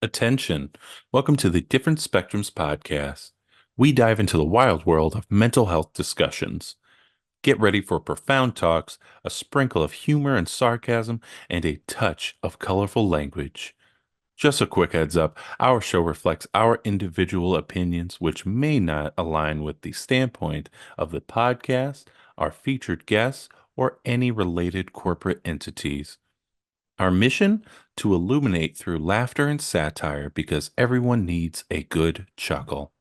Attention. Welcome to the Different Spectrums podcast. We dive into the wild world of mental health discussions. Get ready for profound talks, a sprinkle of humor and sarcasm, and a touch of colorful language. Just a quick heads up, our show reflects our individual opinions, which may not align with the standpoint of the podcast, our featured guests, or any related corporate entities. Our mission? To illuminate through laughter and satire because everyone needs a good chuckle.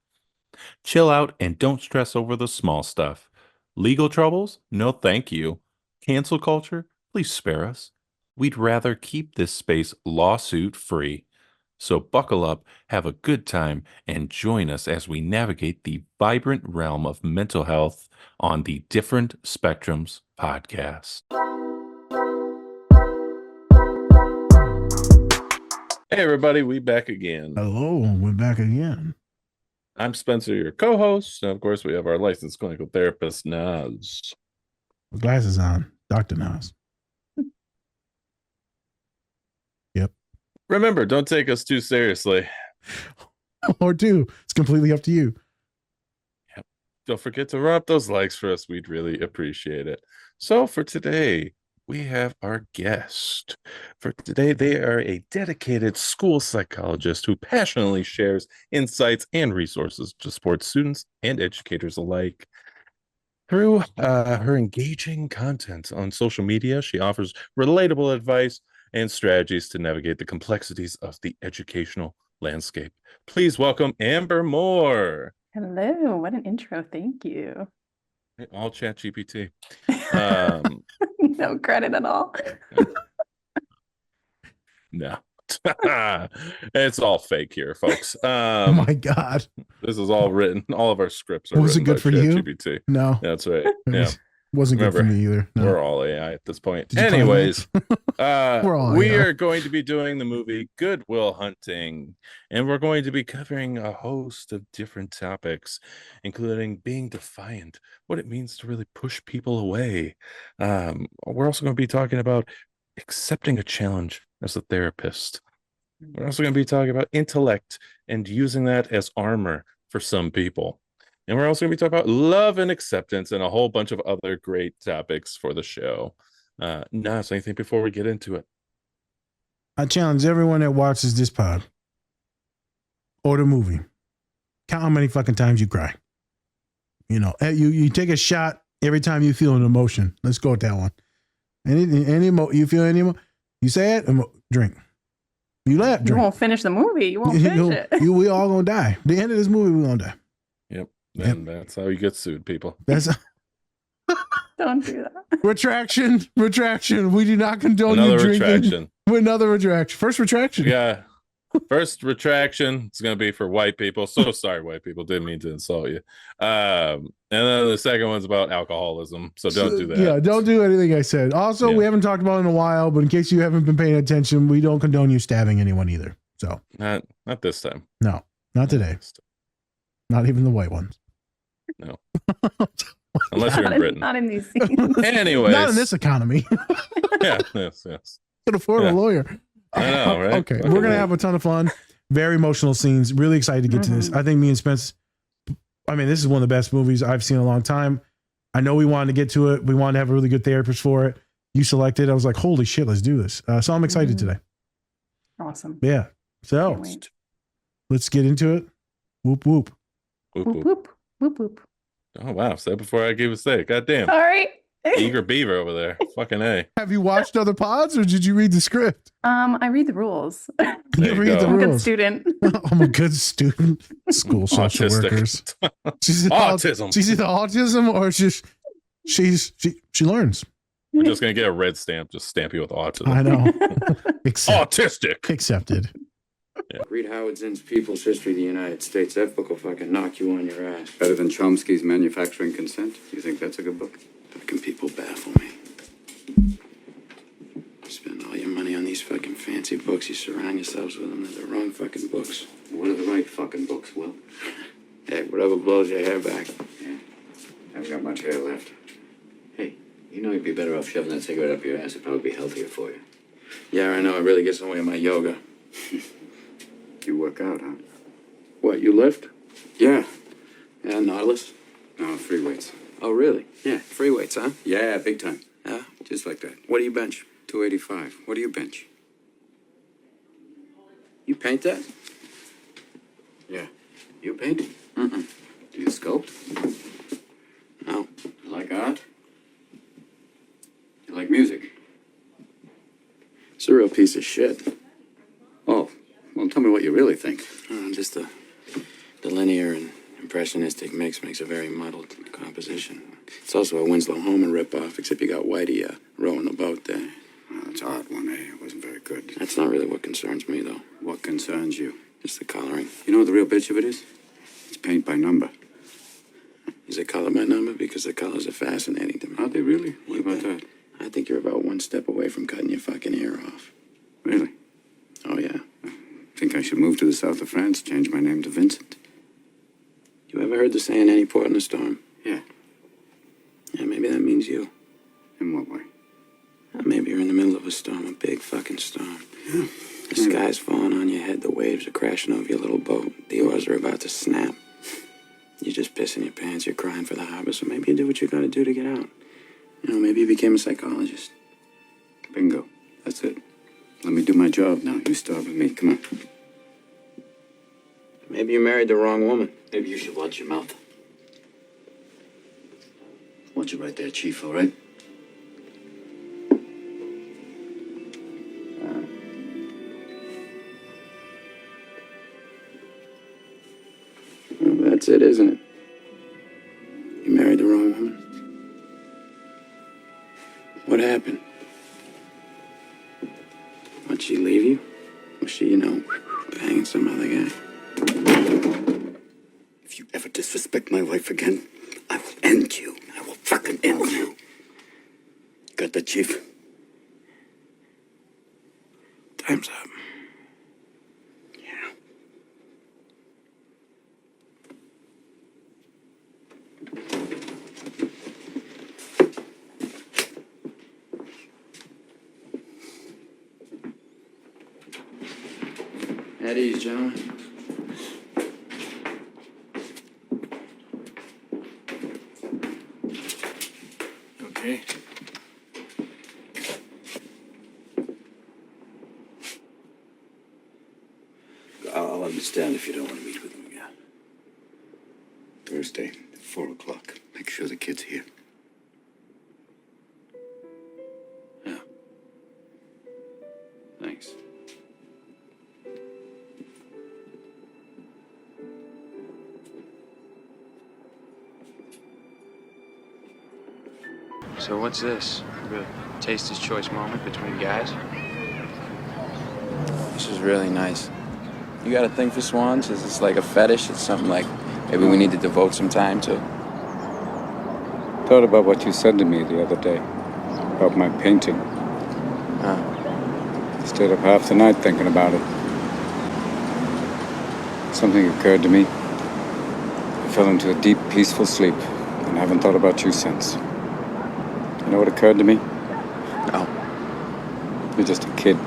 Chill out and don't stress over the small stuff. Legal troubles? No, thank you. Cancel culture? Please spare us. We'd rather keep this space lawsuit free. So buckle up, have a good time, and join us as we navigate the vibrant realm of mental health on the Different Spectrums podcast. Hey everybody, we back again. Hello, we're back again. I'm Spencer, your co-host, and of course we have our licensed clinical therapist, Naz. With glasses on, Dr. Naz. Yep. Remember, don't take us too seriously. Or do. It's completely up to you. Yep. Don't forget to rub those likes for us. We'd really appreciate it. So for today, we have our guest. For today, they are a dedicated school psychologist who passionately shares insights and resources to support students and educators alike. Through her engaging content on social media, she offers relatable advice and strategies to navigate the complexities of the educational landscape. Please welcome Amber Moore. Hello, what an intro. Thank you. All ChatGPT. No credit at all. No. It's all fake here, folks. Oh my God. This is all written. All of our scripts are Was it written good for by you? ChatGPT. No. That's right. It Yeah. wasn't Remember, good for me either. No. We're all AI at this point. Did you find Anyways, We're all we AI. are going to be doing the movie Good Will Hunting, and we're going to be covering a host of different topics, including being defiant, what it means to really push people away. We're also going to be talking about accepting a challenge as a therapist. We're also going to be talking about intellect and using that as armor for some people. And we're also going to be talking about love and acceptance and a whole bunch of other great topics for the show. Nas, anything before we get into it? I challenge everyone that watches this pod or the movie. Count how many fucking times you cry. You know, you take a shot every time you feel an emotion. Let's go with that one. You feel any you say it, drink. You laugh, drink. You won't finish the movie. You won't finish it. We all gonna die. The end of this movie, we're gonna die. Yep. And that's how you get sued, people. That's Don't do that. Retraction. We do not condone Another you drinking. retraction. Another retraction. First retraction. Yeah. First retraction. It's going to be for white people. So sorry, white people. Didn't mean to insult you. And then the second one's about alcoholism. So don't do that. Yeah, don't do anything I said. Also, Yeah. we haven't talked about it in a while, but in case you haven't been paying attention, we don't condone you stabbing anyone either. So Not this time. no, not today. Not even the white ones. No. Unless you're in Britain. Not in these scenes. Anyways. Not in this economy. Yeah, yes. Can afford Yeah. a lawyer. I know, right? Okay, we're gonna have a ton of fun. Very emotional scenes. Really excited to get to this. I think me and Spence. I mean, this is one of the best movies I've seen in a long time. I know we wanted to get to it. We wanted to have a really good therapist for it. You selected. I was like, holy shit, let's do this. So I'm excited today. Awesome. Yeah. So Can't wait. let's get into it. Whoop whoop. Whoop, Whoop, whoop. whoop, whoop, whoop. Oh, wow. Said before I gave a steak. God damn. Sorry. Eager beaver over there. Fucking A. Have you watched other pods or did you read the script? I read the rules. There You you read go. the I'm a good rules. student. I'm a good student. School social Autistic. workers. She's Autism. She's either autism or she learns. We're just going to get a red stamp. Just stamp you with autism. I know. Autistic. Accepted. Read Howard Zinn's People's History of the United States. That book will fucking knock you on your ass. Better than Chomsky's Manufacturing Consent? You think that's a good book? Fucking people baffle me. You spend all your money on these fucking fancy books. You surround yourselves with them. They're the wrong fucking books. What are the right fucking books, Will? Hey, whatever blows your hair back. Yeah. Haven't got much hair left. Hey, you know you'd be better off shoving that cigarette up your ass. It'd probably be healthier for you. Yeah, I know. It really gets in the way of my yoga. work out, huh? What, you lift? Yeah. Yeah, Nautilus. No, free weights. Oh, really? Yeah. Free weights, huh? Yeah, big time. Yeah. Just like that. What do you bench? 285. What do you bench? You paint that? Yeah. You paint? Mm-mm. Do you sculpt? No. You like art? You like music? It's a real piece of shit. Oh, well, tell me what you really think. Just the linear and impressionistic mix makes a very muddled composition. It's also a Winslow Homan ripoff, except you got Whitey rowing the boat there. Well, it's art, one, eh? It wasn't very good. That's not really what concerns me, though. What concerns you? Just the coloring. You know what the real bitch of it is? It's paint by number. Is it color by number? Because the colors are fascinating to me. Are they really? What about that? I think you're about one step away from cutting your fucking ear off. Really? Oh, yeah. Think I should move to the south of France, change my name to Vincent? You ever heard the saying, any port in a storm? Yeah. Yeah, maybe that means you. In what way? Maybe you're in the middle of a storm, a big fucking storm. Yeah. The sky's falling on your head, the waves are crashing over your little boat, the oars are about to snap. You're just pissing your pants, you're crying for the harbor, so maybe you do what you gotta do to get out. You know, maybe you became a psychologist. Bingo. That's it. Let me do my job now. You start with me. Come on. Maybe you married the wrong woman. Maybe you should watch your mouth. Watch it right there, Chief, all right? Well, that's it, isn't it? You married the wrong woman. What happened? Why'd she leave you? Was she, banging some other guy? If you ever disrespect my wife again, I will end you. I will fucking end you. Got that, Chief? Time's up. Yeah. At ease, gentlemen. Okay. I'll understand if you don't want to meet with him again. Thursday, 4 o'clock. Make sure the kid's here. Yeah. Thanks. So what's this? Real taster's choice moment between guys? This is really nice. You got a thing for swans? Is this like a fetish? It's something like maybe we need to devote some time to? Thought about what you said to me the other day about my painting. Stayed up half the night thinking about it. Something occurred to me. I fell into a deep, peaceful sleep and haven't thought about you since. You know what occurred to me? No. You're just a kid.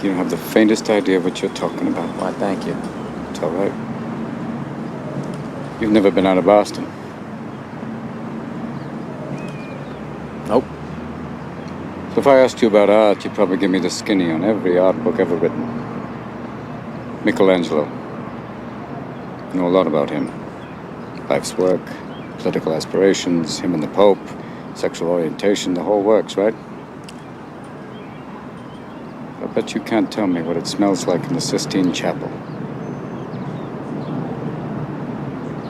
You don't have the faintest idea what you're talking about. Why, thank you. It's all right. You've never been out of Boston. Nope. So if I asked you about art, you'd probably give me the skinny on every art book ever written. Michelangelo. I know a lot about him. Life's work, political aspirations, him and the Pope, sexual orientation, the whole works, right? I bet you can't tell me what it smells like in the Sistine Chapel.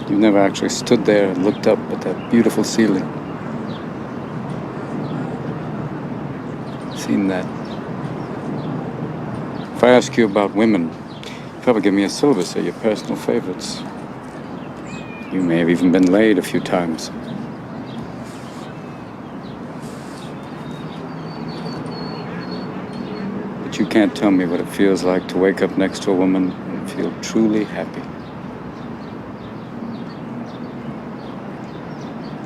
You've never actually stood there and looked up at that beautiful ceiling. Seen that. If I ask you about women, you'd probably give me a syllabus of your personal favorites. You may have even been laid a few times. But you can't tell me what it feels like to wake up next to a woman and feel truly happy.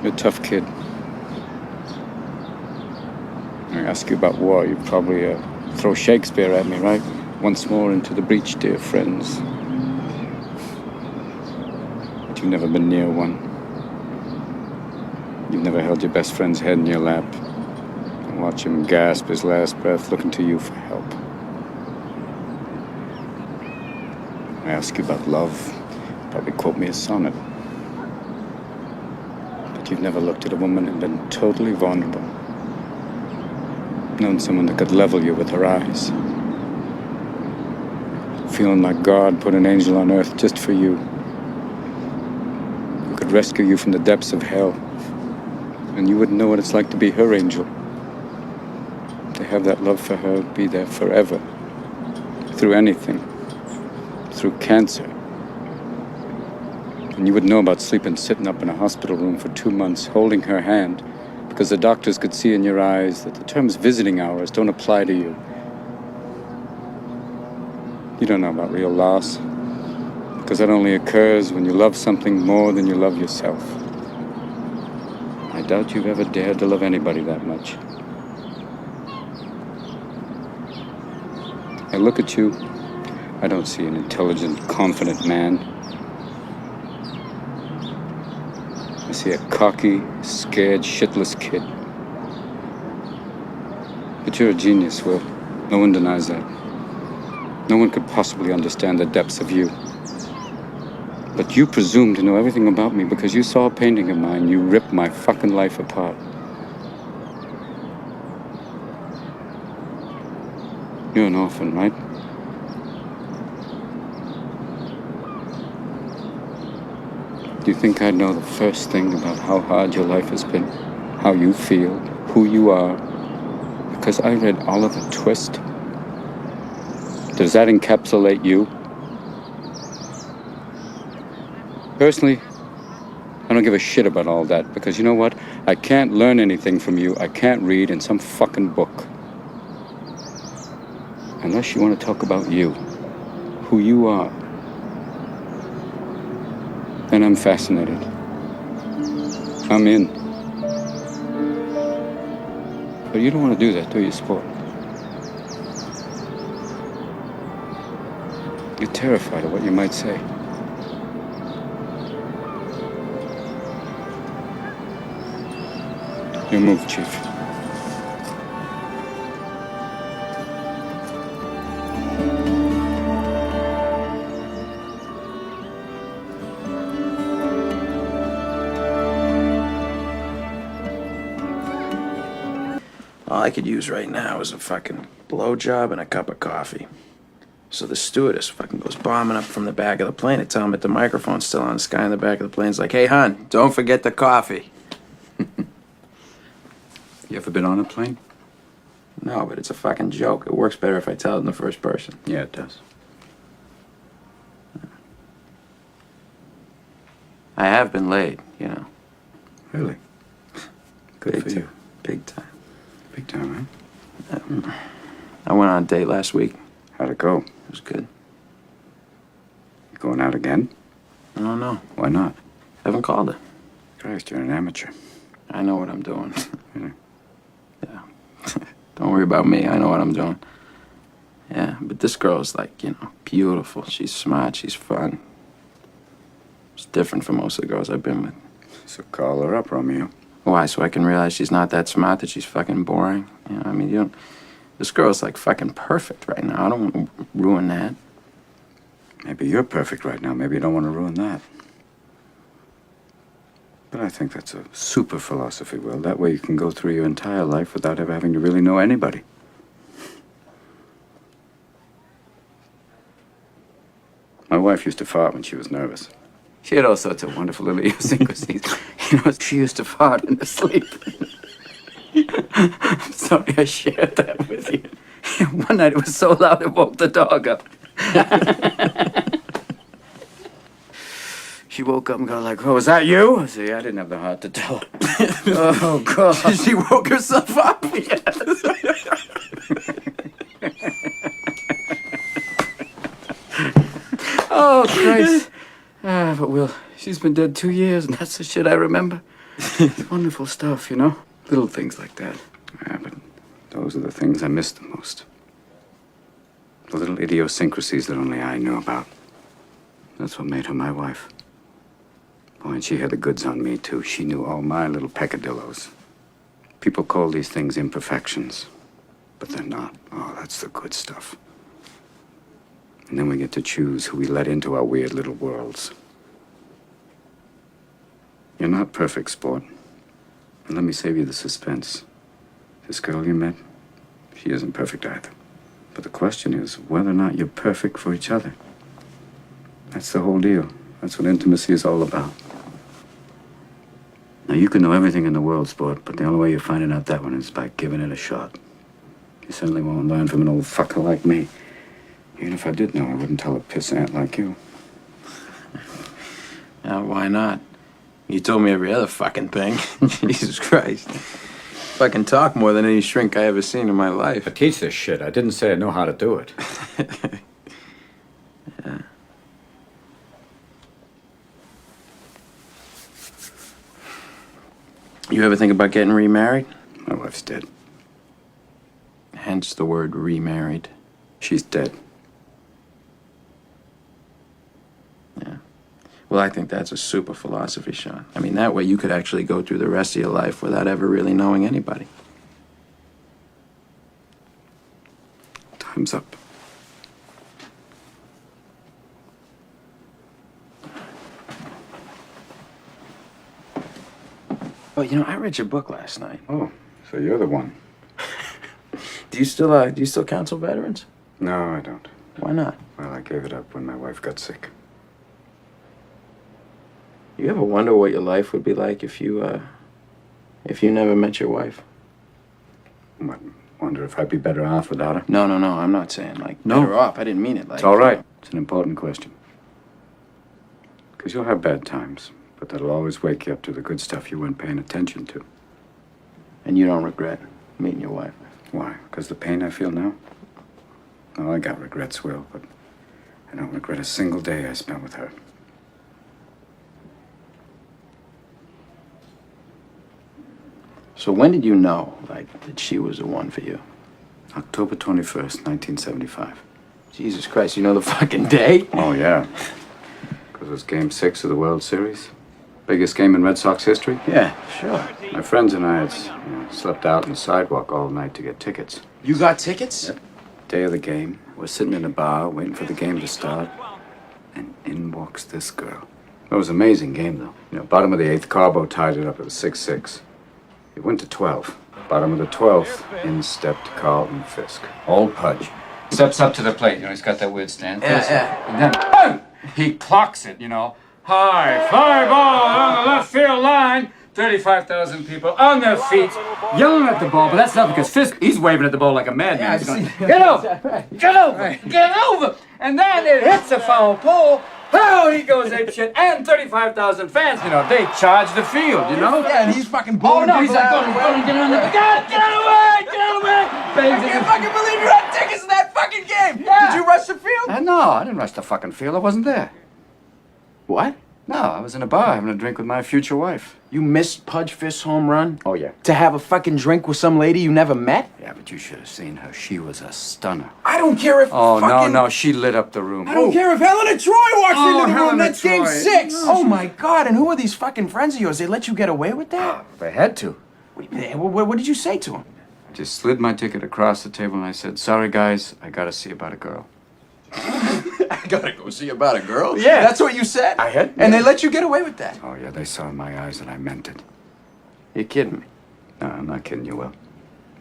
You're a tough kid. I ask you about war, you'd probably throw Shakespeare at me, right? once more into the breach, dear friends. But you've never been near one. You've never held your best friend's head in your lap and watch him gasp his last breath looking to you for help. I ask you about love, probably quote me a sonnet. But you've never looked at a woman and been totally vulnerable. Known someone that could level you with her eyes. Feeling like God put an angel on earth just for you. Who could rescue you from the depths of hell. And you wouldn't know what it's like to be her angel. To have that love for her, be there forever. Through anything. Through cancer. And you would know about sitting up in a hospital room for 2 months, holding her hand, because the doctors could see in your eyes that the terms visiting hours don't apply to you. You don't know about real loss, because that only occurs when you love something more than you love yourself. I doubt you've ever dared to love anybody that much. I look at you, I don't see an intelligent, confident man. I see a cocky, scared, shitless kid. But you're a genius, Will. No one denies that. No one could possibly understand the depths of you. But you presume to know everything about me because you saw a painting of mine. You ripped my fucking life apart. You're an orphan, right? Do you think I'd know the first thing about how hard your life has been? How you feel? Who you are? Because I read Oliver Twist? Does that encapsulate you? Personally, I don't give a shit about all that, because you know what? I can't learn anything from you I can't read in some fucking book. Unless you want to talk about you, who you are. Then I'm fascinated. I'm in. But you don't want to do that, do you, sport? You're terrified of what you might say. Your move, Chief. All I could use right now is a fucking blowjob and a cup of coffee. So the stewardess fucking goes bombing up from the back of the plane. I tell him that the microphone's still on. This guy in the back of the plane's like, "Hey, hon, don't forget the coffee." You ever been on a plane? No, but it's a fucking joke. It works better if I tell it in the first person. Yeah, it does. I have been laid, you know. Really? Good Big for time. you. Big time. Big time, right? I went on a date last week. How'd it go? It was good. You going out again? I don't know. Why not? I haven't called her. Christ, you're an amateur. I know what I'm doing. Really? Yeah. Don't worry about me. I know what I'm doing. Yeah, but this girl's like, you know, beautiful. She's smart. She's fun. It's different from most of the girls I've been with. So call her up, Romeo. Why? So I can realize she's not that smart, that she's fucking boring? You know, I mean, you don't... This girl's like fucking perfect right now. I don't want to ruin that. Maybe you're perfect right now. Maybe you don't want to ruin that. But I think that's a super philosophy, Will. That way you can go through your entire life without ever having to really know anybody. My wife used to fart when she was nervous. She had all sorts of wonderful little idiosyncrasies. You know, she used to fart in her sleep. I'm sorry I shared that with you. One night it was so loud it woke the dog up. She woke up and got like, "Oh, was that you?" I said, "Yeah, I didn't have the heart to tell her." Oh, God. She woke herself up. Yes. Oh, Christ. But Will, she's been dead 2 years, and that's the shit I remember. It's wonderful stuff, you know? Little things like that. Yeah, but those are the things I miss the most. The little idiosyncrasies that only I know about. That's what made her my wife. Boy, and she had the goods on me, too. She knew all my little peccadillos. People call these things imperfections, but they're not. Oh, that's the good stuff. And then we get to choose who we let into our weird little worlds. You're not perfect, sport. And let me save you the suspense. This girl you met, she isn't perfect either. But the question is whether or not you're perfect for each other. That's the whole deal. That's what intimacy is all about. Now, you can know everything in the world, sport, but the only way you're finding out that one is by giving it a shot. You certainly won't learn from an old fucker like me. Even if I did know, I wouldn't tell a pissant like you. Now, why not? You told me every other fucking thing. Jesus Christ. Fucking talk more than any shrink I ever seen in my life. I teach this shit. I didn't say I know how to do it. Yeah. You ever think about getting remarried? My wife's dead. Hence the word remarried. She's dead. Yeah. Well, I think that's a super philosophy, Sean. I mean, that way you could actually go through the rest of your life without ever really knowing anybody. Time's up. Oh, you know, I read your book last night. Oh, so you're the one. Do you still counsel veterans? No, I don't. Why not? Well, I gave it up when my wife got sick. You ever wonder what your life would be like if you never met your wife? What, wonder if I'd be better off without her? No, I'm not saying like No. better off. I didn't mean it like. It's all right. It's an important question. Because you'll have bad times, but that'll always wake you up to the good stuff you weren't paying attention to. And you don't regret meeting your wife? Why? Because the pain I feel now? Oh, I got regrets, Will, but I don't regret a single day I spent with her. So when did you know, like, that she was the one for you? October 21st, 1975. Jesus Christ, you know the fucking day? Oh, yeah. Because it was Game 6 of the World Series. Biggest game in Red Sox history. Yeah, sure. My friends and I had slept out on the sidewalk all night to get tickets. You got tickets? Yep. Day of the game, we're sitting in a bar waiting for the game to start, and in walks this girl. It was an amazing game, though. You know, bottom of the 8th, Carbo tied it up. It was 6-6. It went to 12. Bottom of the 12th, in stepped Carlton Fisk. Old Pudge. Steps up to the plate, you know, he's got that weird stand. Yeah. And then, boom! He clocks it, you know. High fly ball on the left field line. 35,000 people on their feet, yelling at the ball, but that's not because Fisk, he's waving at the ball like a madman. He's going, get over! Get over! Get over! And then it hits a foul pole. Oh, he goes apeshit, and 35,000 fans, you know, they charge the field, you know? Yeah, and he's fucking Oh, blowing no, he's people like, out. going, get on the, get out of the way! Get out of the way! I can't fucking believe you had tickets to that fucking game! Yeah. Did you rush the field? No, I didn't rush the fucking field. I wasn't there. What? No, I was in a bar having a drink with my future wife. You missed Pudge Fisk's home run? Oh, yeah. To have a fucking drink with some lady you never met? Yeah, but you should have seen her. She was a stunner. I don't care if Oh, fucking... no, she lit up the room. I don't care if Helena Troy walks Oh, into the room. Helena That's game Troy. 6. No, Oh, my God. And who are these fucking friends of yours? They let you get away with that? They had to. What did you say to him? Just slid my ticket across the table and I said, sorry, guys, I gotta see about a girl. I gotta go see about a girl? Yeah. That's what you said? I had- And they let you get away with that? Oh, yeah, they saw in my eyes that I meant it. You're kidding me. No, I'm not kidding you, Will.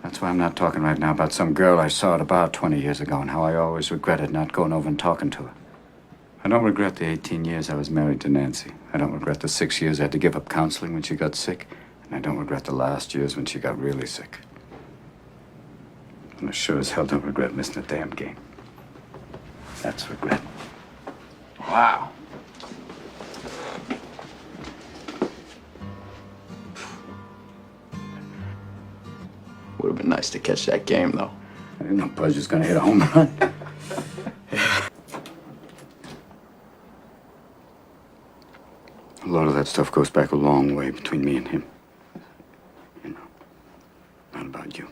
That's why I'm not talking right now about some girl I saw at a bar 20 years ago and how I always regretted not going over and talking to her. I don't regret the 18 years I was married to Nancy. I don't regret the 6 years I had to give up counseling when she got sick. And I don't regret the last years when she got really sick. And I sure as hell don't regret missing a damn game. That's regret. Wow. Would have been nice to catch that game, though. I didn't know Pudge was gonna hit a home run. A lot of that stuff goes back a long way between me and him. You know, not about you.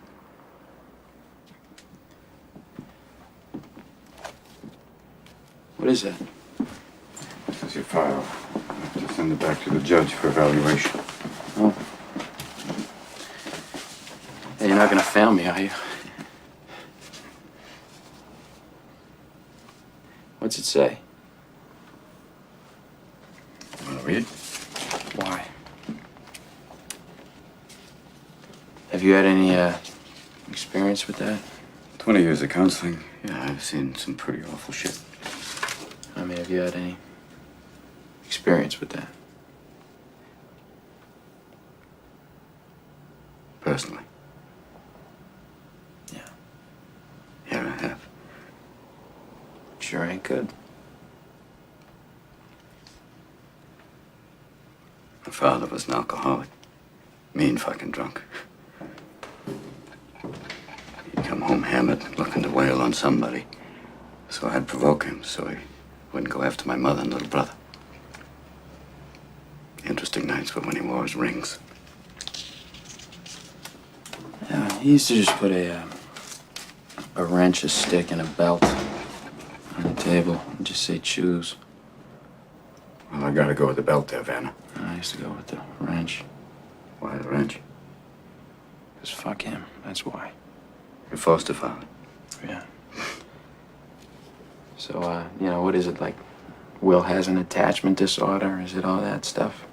is that? This is your file. I have to send it back to the judge for evaluation. Oh. Hey, you're not gonna fail me, are you? What's it say? You want to read? Why? Have you had any experience with that? 20 years of counseling. Yeah, I've seen some pretty awful shit. I mean, have you had any experience with that? Personally. Yeah. Yeah, I have. Sure ain't good. My father was an alcoholic. Mean fucking drunk. He'd come home hammered, looking to wail on somebody. So I'd provoke him so he wouldn't go after my mother and little brother. Interesting nights were when he wore his rings. Yeah, he used to just put a wrench, a stick, and a belt on the table and just say choose. Well, I gotta go with the belt there, Vanna. I used to go with the wrench. Why the wrench? Because fuck him, that's why. Your foster father. Yeah. So, you know, what is it, like Will has an attachment disorder? Is it all that stuff?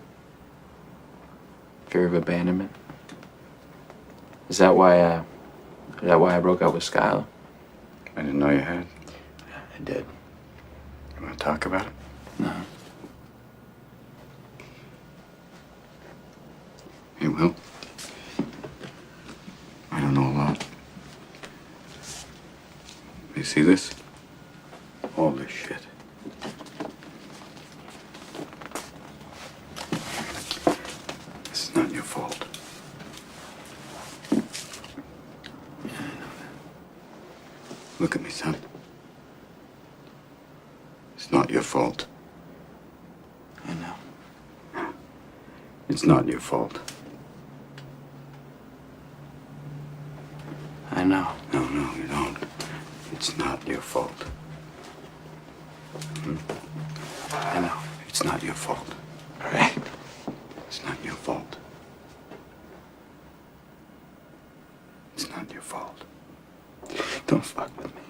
Fear of abandonment? Is that why I broke up with Skylar? I didn't know you had. Yeah, I did. You wanna talk about it? No. Hey, Will. I don't know a lot. You see this? All this shit. This is not your fault. Yeah, I know that. Look at me, son. It's not your fault. I know. It's not your fault. I know. No, you don't. It's not your fault. I know. It's not your fault. All right. It's not your fault. It's not your fault. Don't fuck with me.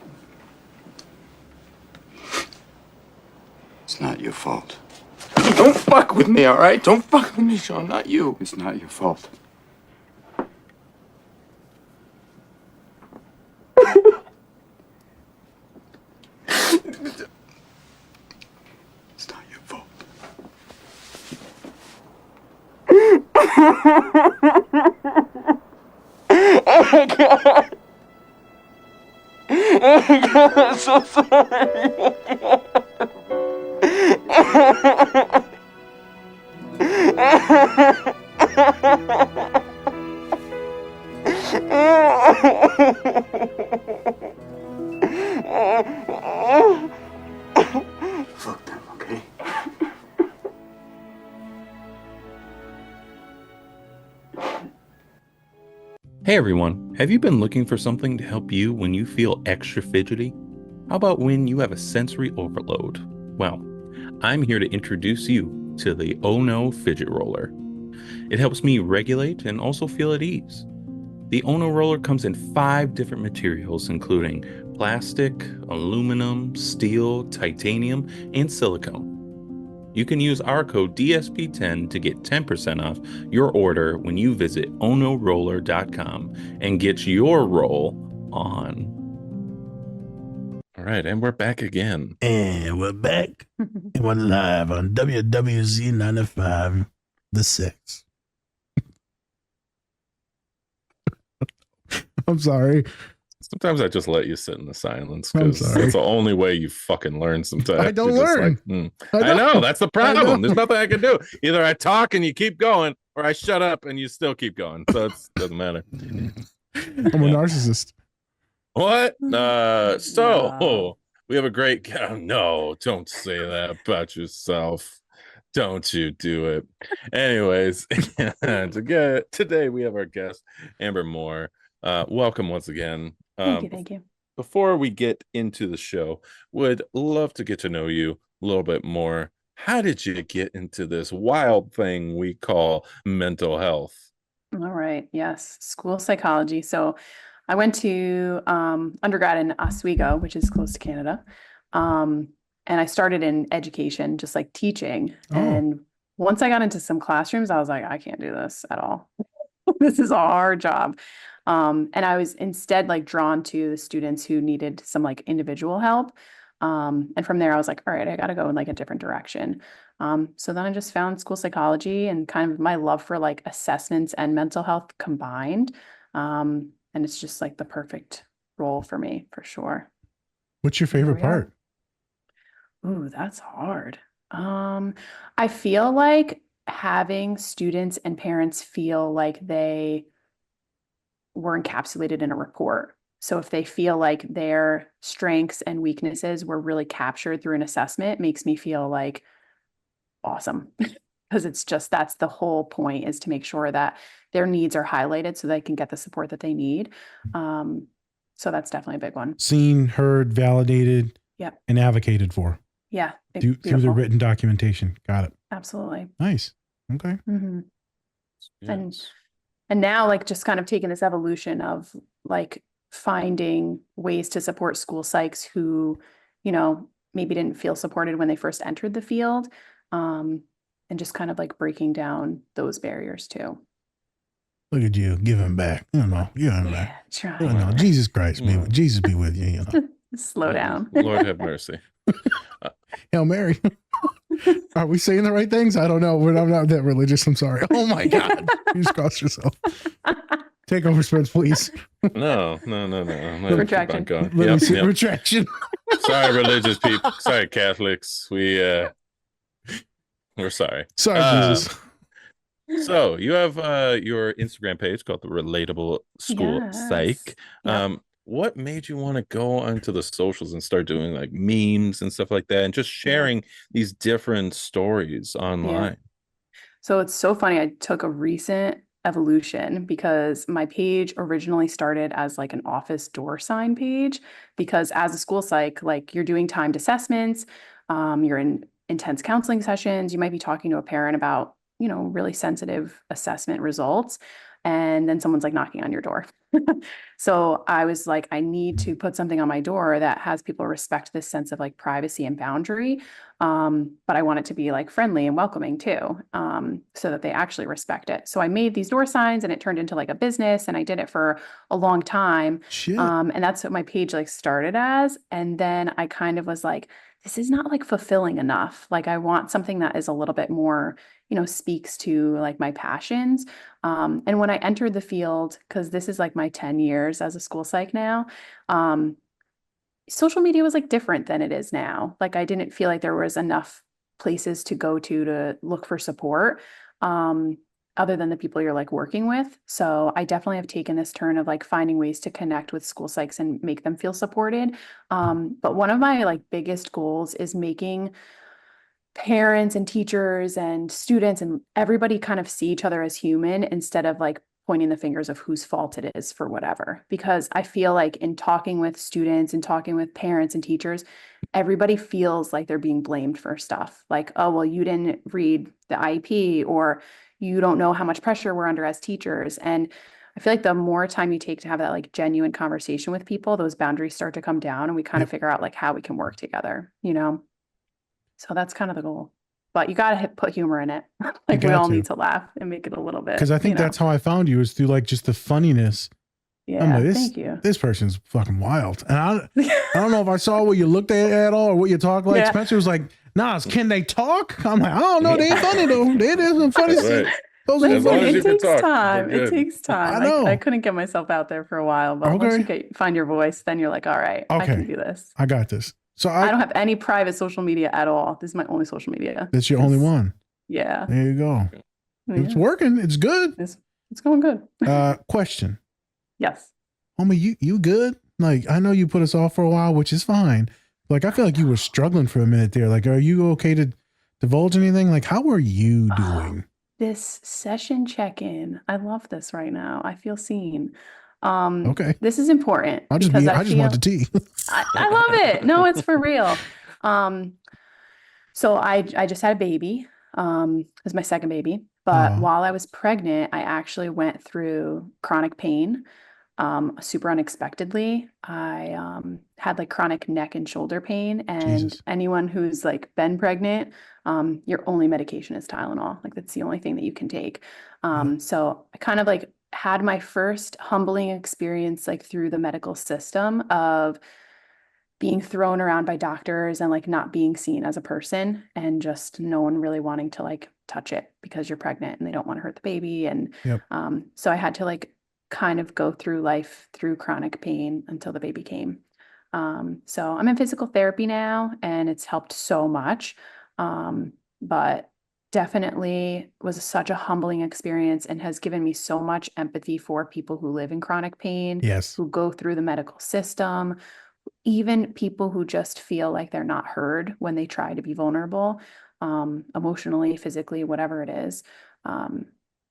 It's not your fault. Don't fuck with me, all right? Don't fuck with me, Sean, not you. It's not your fault. It's not your fault. I'm so sorry. Fuck them, okay? Hey everyone, have you been looking for something to help you when you feel extra fidgety? How about when you have a sensory overload? Well, I'm here to introduce you to the Oh No Fidget Roller. It helps me regulate and also feel at ease. The Oh No Roller comes in 5 different materials, including plastic, aluminum, steel, titanium, and silicone. You can use our code DSP10 to get 10% off your order when you visit onoroller.com and get your roll on. All right, and we're back again. And we're back. And we're live on WWZ 95, The Six. I'm sorry. Sometimes I just let you sit in the silence I'm because sorry. that's the only way you fucking learn sometimes. I don't You're just learn. like, I know, that's the problem. know. There's nothing I can do. Either I talk and you keep going, or I shut up and you still keep going. So it doesn't matter. I'm a narcissist. What? So No. we have a great guy. No, don't say that about yourself. Don't you do it. Anyways, today we have our guest, Amber Moore. Welcome once again. Thank you. before we get into the show, would love to get to know you a little bit more. How did you get into this wild thing we call mental health? All right. Yes. School psychology. So I went to undergrad in Oswego, which is close to Canada. And I started in education, just like teaching. Oh. And once I got into some classrooms, I was like, I can't do this at all. This is a hard job. And I was instead like drawn to the students who needed some like individual help. And from there, I was like, all right, I got to go in like a different direction. So then I just found school psychology and kind of my love for like assessments and mental health combined. And it's just like the perfect role for me, for sure. What's your favorite we are. part? Ooh, that's hard. I feel like having students and parents feel like they were encapsulated in a report. So if they feel like their strengths and weaknesses were really captured through an assessment, it makes me feel like awesome. Because it's just, that's the whole point, is to make sure that their needs are highlighted so they can get the support that they need. So that's definitely a big one. Seen, heard, validated, Yep. and advocated for Yeah. through the Beautiful. written documentation. Got it. Absolutely. Nice. Okay. Mhm. Yes. And now like just kind of taking this evolution of like finding ways to support school psychs who, you know, maybe didn't feel supported when they first entered the field. And just kind of like breaking down those barriers too. Look at you giving back. You know, giving back. Yeah, You try. know, Jesus Christ, be with, Jesus be with you. You know, Slow down. Lord have mercy. Hail Mary. Are we saying the right things? I don't know. I'm not that religious. I'm sorry. Oh my God, you just crossed yourself. Take over, Spence, please. No. Retraction. Let me see. Retraction. Sorry, religious people. Sorry, Catholics. We're sorry. Sorry, Jesus. So you have your Instagram page called the Relatable School Yes. Psych. Yep. What made you want to go onto the socials and start doing like memes and stuff like that, and just sharing these different stories online? So it's so funny. I took a recent evolution because my page originally started as like an office door sign page, because as a school psych, like you're doing timed assessments, you're in intense counseling sessions, you might be talking to a parent about, you know, really sensitive assessment results, and then someone's like knocking on your door. So I was like, I need to put something on my door that has people respect this sense of like privacy and boundary. But I want it to be like friendly and welcoming too, so that they actually respect it. So I made these door signs and it turned into like a business, and I did it for a long time. Shit. And that's what my page like started as. And then I kind of was like, this is not like fulfilling enough. Like I want something that is a little bit more, you know, speaks to like my passions. And when I entered the field, because this is like my 10 years as a school psych now, social media was like different than it is now. Like I didn't feel like there was enough places to go to look for support, other than the people you're like working with. So I definitely have taken this turn of like finding ways to connect with school psychs and make them feel supported. But one of my like biggest goals is making parents and teachers and students and everybody kind of see each other as human, instead of like pointing the fingers of whose fault it is for whatever. Because I feel like in talking with students and talking with parents and teachers, everybody feels like they're being blamed for stuff. Like, oh, well, you didn't read the IEP, or you don't know how much pressure we're under as teachers. And I feel like the more time you take to have that like genuine conversation with people, those boundaries start to come down, and we kind of figure out like how we can work together, you know? So that's kind of the goal. But you got to put humor in it. Like we all need to laugh and make it a little bit. Because I think that's how I found you, is through like just the funniness. Yeah, I'm like, thank you. This person's fucking wild. And I don't know if I saw what you looked at all or what you talked like. Yeah. Spencer was like, nah, can they talk? I'm like, I don't know. They ain't funny though. They did some funny That's shit. right. Those As long as you It can takes talk, time. we're It good. takes time. I know. I couldn't get myself out there for a while, but once you find your voice, then you're like, all right, I can do this. I got this. So I don't have any private social media at all. This is my only social media. That's your only one. Yeah. There you go. It's working. It's good. It's going good. Question. Yes. Homie, you good? Like, I know you put us off for a while, which is fine. Like, I feel like you were struggling for a minute there. Like, are you okay to divulge anything? Like, how are you doing? This session check-in. I love this right now. I feel seen. Okay. This is important I because just want the tea. I love it. No, it's for real. So I just had a baby. It was my second baby. But Aw. while I was pregnant, I actually went through chronic pain, super unexpectedly. I had like chronic neck and shoulder pain. And Jesus. anyone who's like been pregnant, your only medication is Tylenol. Like that's the only thing that you can take. So I kind of like had my first humbling experience like through the medical system of being thrown around by doctors and like not being seen as a person and just no one really wanting to like touch it because you're pregnant and they don't want to hurt the baby. And Yep. so I had to like kind of go through life through chronic pain until the baby came. So I'm in physical therapy now and it's helped so much. But definitely was such a humbling experience and has given me so much empathy for people who live in chronic pain, Yes. who go through the medical system, even people who just feel like they're not heard when they try to be vulnerable, emotionally, physically, whatever it is.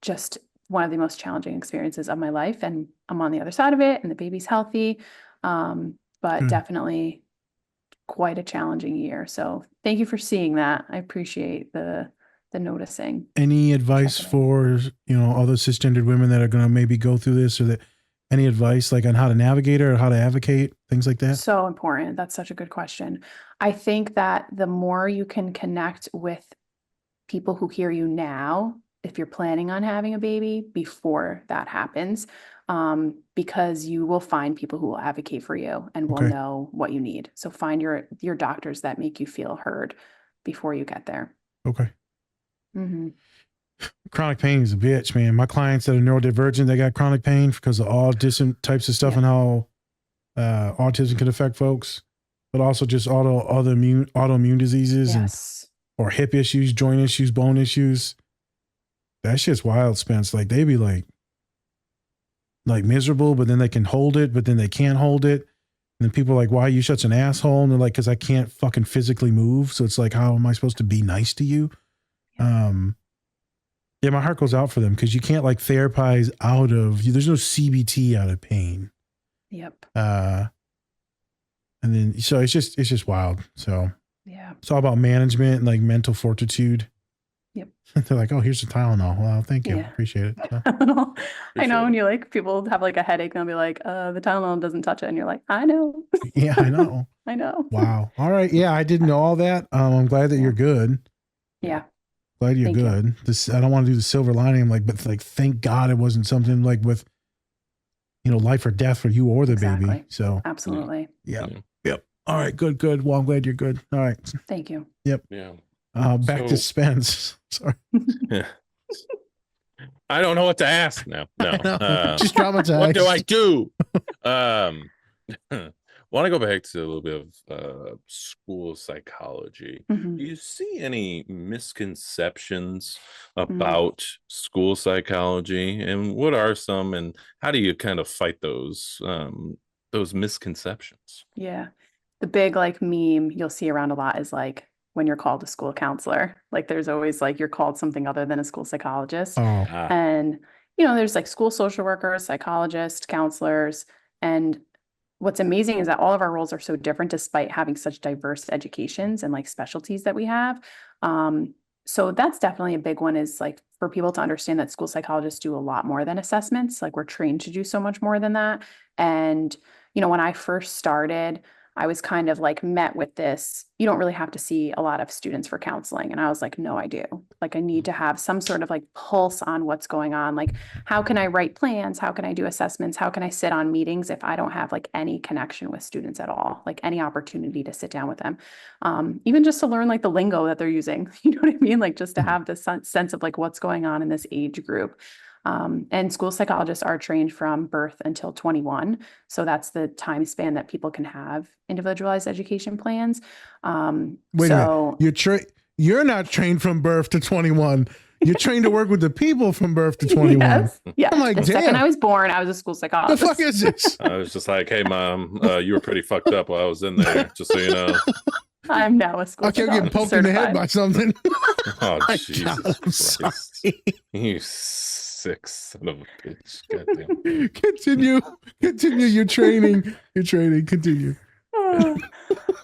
Just one of the most challenging experiences of my life. And I'm on the other side of it and the baby's healthy. But Good. definitely quite a challenging year. So thank you for seeing that. I appreciate the noticing. Any advice Check it out. for, other cisgendered women that are going to maybe go through this, or that any advice like on how to navigate it or how to advocate, things like that? So important. That's such a good question. I think that the more you can connect with people who hear you now, if you're planning on having a baby before that happens, because you will find people who will advocate for you and will Okay. know what you need. So find your doctors that make you feel heard before you get there. Okay. Mm-hmm. Chronic pain is a bitch, man. My clients that are neurodivergent, they got chronic pain because of all different types of stuff and how autism can affect folks, but also just autoimmune diseases Yes. or hip issues, joint issues, bone issues. That shit's wild, Spence. Like they be like miserable, but then they can hold it, but then they can't hold it. And then people are like, why are you such an asshole? And they're like, because I can't fucking physically move. So it's like, how am I supposed to be nice to you? Yeah, my heart goes out for them because you can't like therapize out of, there's no CBT out of pain. Yep. And then, so it's just wild. So Yeah. it's all about management and like mental fortitude. Yep. They're like, oh, here's the Tylenol. Well, thank you. Yeah. Appreciate it. So, I know when you like people have like a headache, they'll be like, the Tylenol doesn't touch it. And you're like, I know. yeah, I know. I know. Wow. All right. Yeah, I didn't know all that. I'm glad that you're good. Yeah. Glad you're Thank you. good. This, I don't want to do the silver lining. I'm like, but like, thank God it wasn't something like with, life or death for you or the baby. Exactly. So Absolutely. yeah. Yeah. Yep. All right. Good. Well, I'm glad you're good. All right. Thank you. Yeah. Back to So- Spence. Sorry. Yeah. I don't know what to ask now. No. Just traumatized. What do I do? Want to go back to a little bit of school psychology. Mhm. Do you see any misconceptions about school psychology, and what are some, and how do you kind of fight those misconceptions? Yeah. The big like meme you'll see around a lot is like when you're called a school counselor, like there's always like you're called something other than a school psychologist. Oh, And, there's like school social workers, psychologists, counselors. And what's amazing is that all of our roles are so different despite having such diverse educations and like specialties that we have. So that's definitely a big one, is like for people to understand that school psychologists do a lot more than assessments. Like we're trained to do so much more than that. And, when I first started, I was kind of like met with this, you don't really have to see a lot of students for counseling. And I was like, no, I do. Like, I need to have some sort of like pulse on what's going on. Like, how can I write plans? How can I do assessments? How can I sit on meetings if I don't have like any connection with students at all? Like any opportunity to sit down with them. Even just to learn like the lingo that they're using, you know what I mean? Like just to have this sense of like what's going on in this age group. And school psychologists are trained from birth until 21. So that's the time span that people can have individualized education plans. wait a minute. You're not trained from birth to 21. You're trained to work with the people from birth to 21. Yes. Yeah. I'm like, the second damn. I was born, I was a school The psychologist. fuck is this? I was just like, hey, Mom, you were pretty fucked up while I was in there, just so you know. I'm now a school I kept getting psychologist poked in the head certified. by something. Oh, My Jesus God, I'm Christ. sorry. You sick sick son of a bitch. Goddamn. Continue your training. Continue.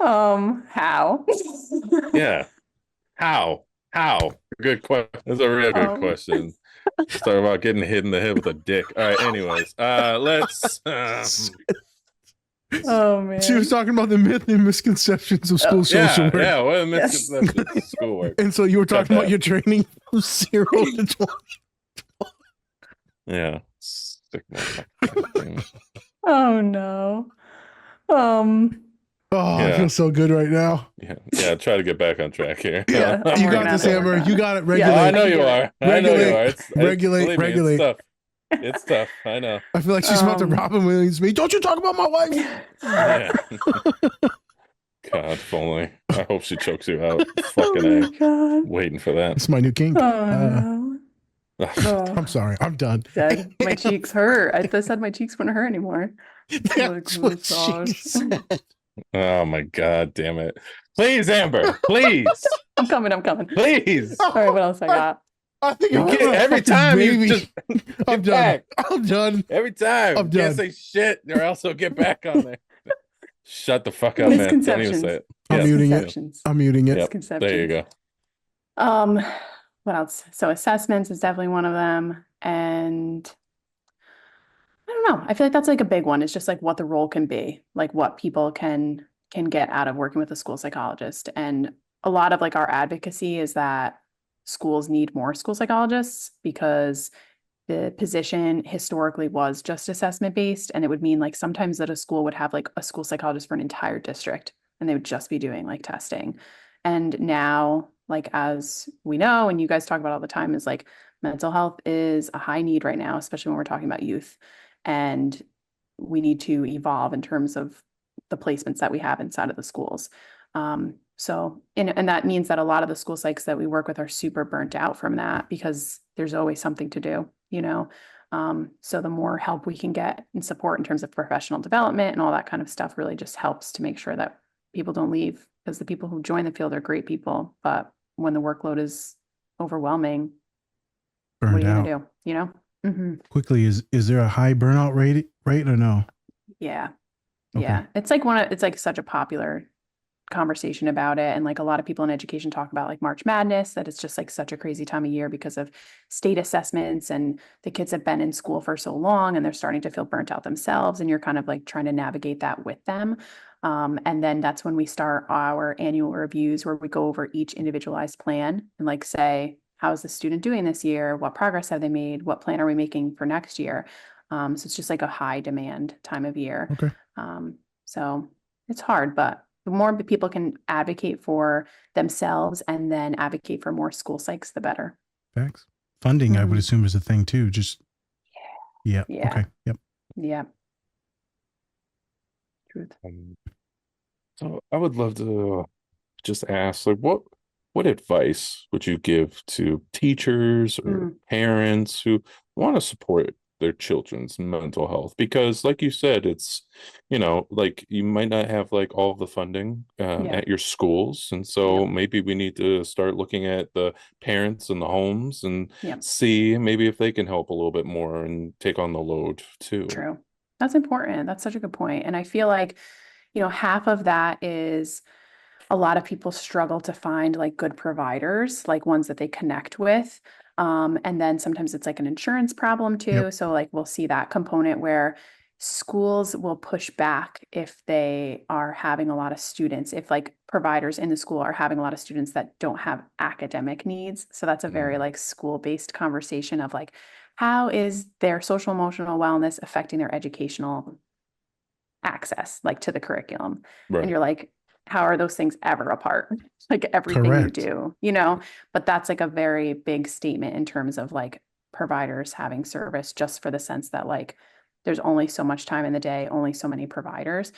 How? Yeah. How? Good question. That's a real good question. Let's talk about getting hit in the head with a dick. All right. Anyways, let's. Oh man. She was talking about the myth and misconceptions of school social work. Yeah. What a misconception of schoolwork. And so you were talking about your training from 0 to 20. Yeah. Oh no. I feel so good right now. Yeah. Try to get back on track here. Yeah, You got this, Amber. You got it. Regulate. I know you are. Regulate. It's tough. It's tough. I know. I feel like she's about to Robin Williams me. Don't you talk about my wife? Yeah. God, if only. I hope she chokes you out. Fucking A. Waiting for that. It's my new kink. Oh no. I'm sorry. I'm done. Dead. My cheeks hurt. I said my cheeks wouldn't hurt anymore. That's what she said. Oh my God, damn it. Please, Amber. Please. I'm coming. Please. All right, what else I got? I think You get every time you just I'm done. back. I'm done. Every time. I'm You can't done. say shit or else he'll get back on there. Shut the fuck up, man. Don't even say it. I'm muting it. Misconceptions. I'm muting it. Yep. There you go. What else? So assessments is definitely one of them. And I don't know. I feel like that's like a big one. It's just like what the role can be, like what people can get out of working with a school psychologist. And a lot of like our advocacy is that schools need more school psychologists because the position historically was just assessment based. And it would mean like sometimes that a school would have like a school psychologist for an entire district and they would just be doing like testing. And now, like, as we know, and you guys talk about all the time, is like mental health is a high need right now, especially when we're talking about youth. And we need to evolve in terms of the placements that we have inside of the schools. And that means that a lot of the school psychs that we work with are super burnt out from that because there's always something to do, you know? So the more help we can get and support in terms of professional development and all that kind of stuff really just helps to make sure that people don't leave, because the people who join the field are great people, but when the workload is overwhelming, what are you gonna do? You know? Mm-hmm. Quickly, is there a high burnout rate or no? Yeah. Okay. Yeah. It's like such a popular conversation about it. And like a lot of people in education talk about like March Madness, that it's just like such a crazy time of year because of state assessments and the kids have been in school for so long and they're starting to feel burnt out themselves. And you're kind of like trying to navigate that with them. And then that's when we start our annual reviews where we go over each individualized plan and like say, how's the student doing this year? What progress have they made? What plan are we making for next year? So it's just like a high demand time of year. Okay. So it's hard, but the more people can advocate for themselves and then advocate for more school psychs, the better. Facts. Funding, I would assume, is a thing too. Just yeah. Okay. Yep. Yeah. Truth. So I would love to just ask, like, what advice would you give to teachers or parents who want to support their children's mental health? Because like you said, it's, you know, like you might not have like all of the funding at your schools. And so maybe we need to start looking at the parents and the homes and see maybe if they can help a little bit more and take on the load too. True. That's important. That's such a good point. And I feel like, you know, half of that is a lot of people struggle to find like good providers, like ones that they connect with. And then sometimes it's like an insurance problem too. Yep. So like we'll see that component where schools will push back if they are having a lot of students, if like providers in the school are having a lot of students that don't have academic needs. So that's a very like school-based conversation of like, how is their social emotional wellness affecting their educational access, like to the curriculum? Right. And you're like, how are those things ever apart? Like everything Correct. you do, you know, but that's like a very big statement in terms of like providers having service, just for the sense that like, there's only so much time in the day, only so many providers.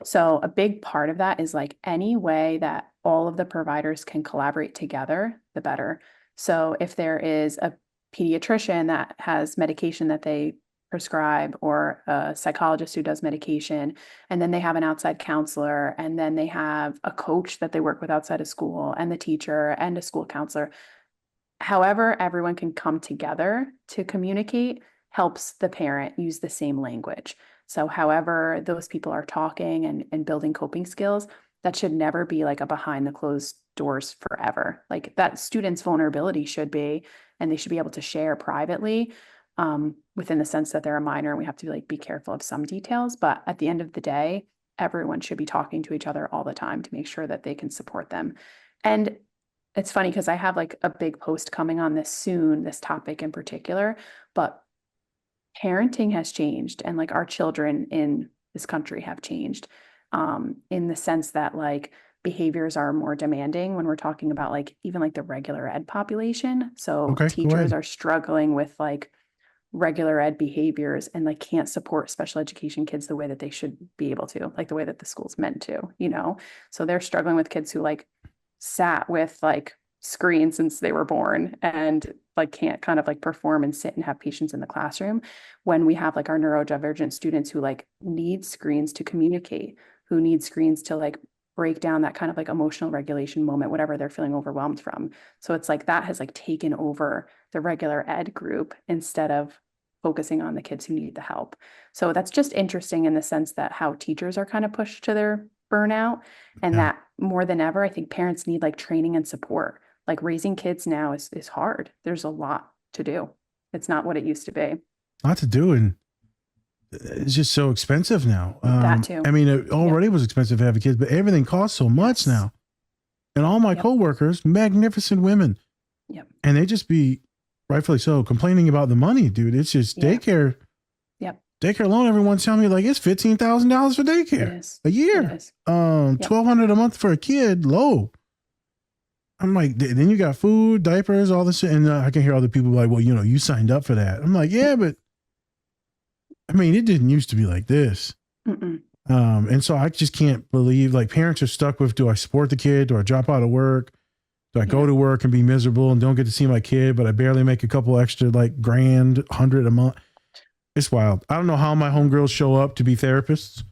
So a big part of that is like any way that all of the providers can collaborate together, the better. So if there is a pediatrician that has medication that they prescribe, or a psychologist who does medication, and then they have an outside counselor, and then they have a coach that they work with outside of school, and the teacher and a school counselor, however everyone can come together to communicate helps the parent use the same language. So however those people are talking and building coping skills, that should never be like a behind the closed doors forever. Like that student's vulnerability should be, and they should be able to share privately, within the sense that they're a minor and we have to like be careful of some details. But at the end of the day, everyone should be talking to each other all the time to make sure that they can support them. And it's funny because I have like a big post coming on this soon, this topic in particular, but parenting has changed and like our children in this country have changed, in the sense that like behaviors are more demanding when we're talking about like even like the regular ed population. So Okay, go teachers ahead. are struggling with like regular ed behaviors and like can't support special education kids the way that they should be able to, like the way that the school's meant to, you know? So they're struggling with kids who like sat with like screens since they were born and like can't kind of like perform and sit and have patience in the classroom, when we have like our neurodivergent students who like need screens to communicate, who need screens to like break down that kind of like emotional regulation moment, whatever they're feeling overwhelmed from. So it's like that has like taken over the regular ed group instead of focusing on the kids who need the help. So that's just interesting in the sense that how teachers are kind of pushed to their burnout, and Yeah. that more than ever, I think parents need like training and support. Like raising kids now is hard. There's a lot to do. It's not what it used to be. Lot to do, and it's just so expensive now. That too. I mean, it already was expensive to have a kid, but everything costs so much Yes. now. And all my Yep. coworkers, magnificent women, Yep. and they just be rightfully so complaining about the money, dude. It's just Yeah. daycare. Yep. Daycare alone, everyone's telling me like it's $15,000 for It daycare is. a It year. is. $1,200 a month for a kid, low. I'm like, then you got food, diapers, all this, and I can hear other people like, well, you signed up for that. I'm like, yeah, but I mean, it didn't used to be like this. Mm-mm. And so I just can't believe like parents are stuck with, do I support the kid? Do I drop out of work? Do I go Yeah. to work and be miserable and don't get to see my kid, but I barely make a couple extra like grand, 100 a month? It's wild. I don't know how my homegirls show up to be therapists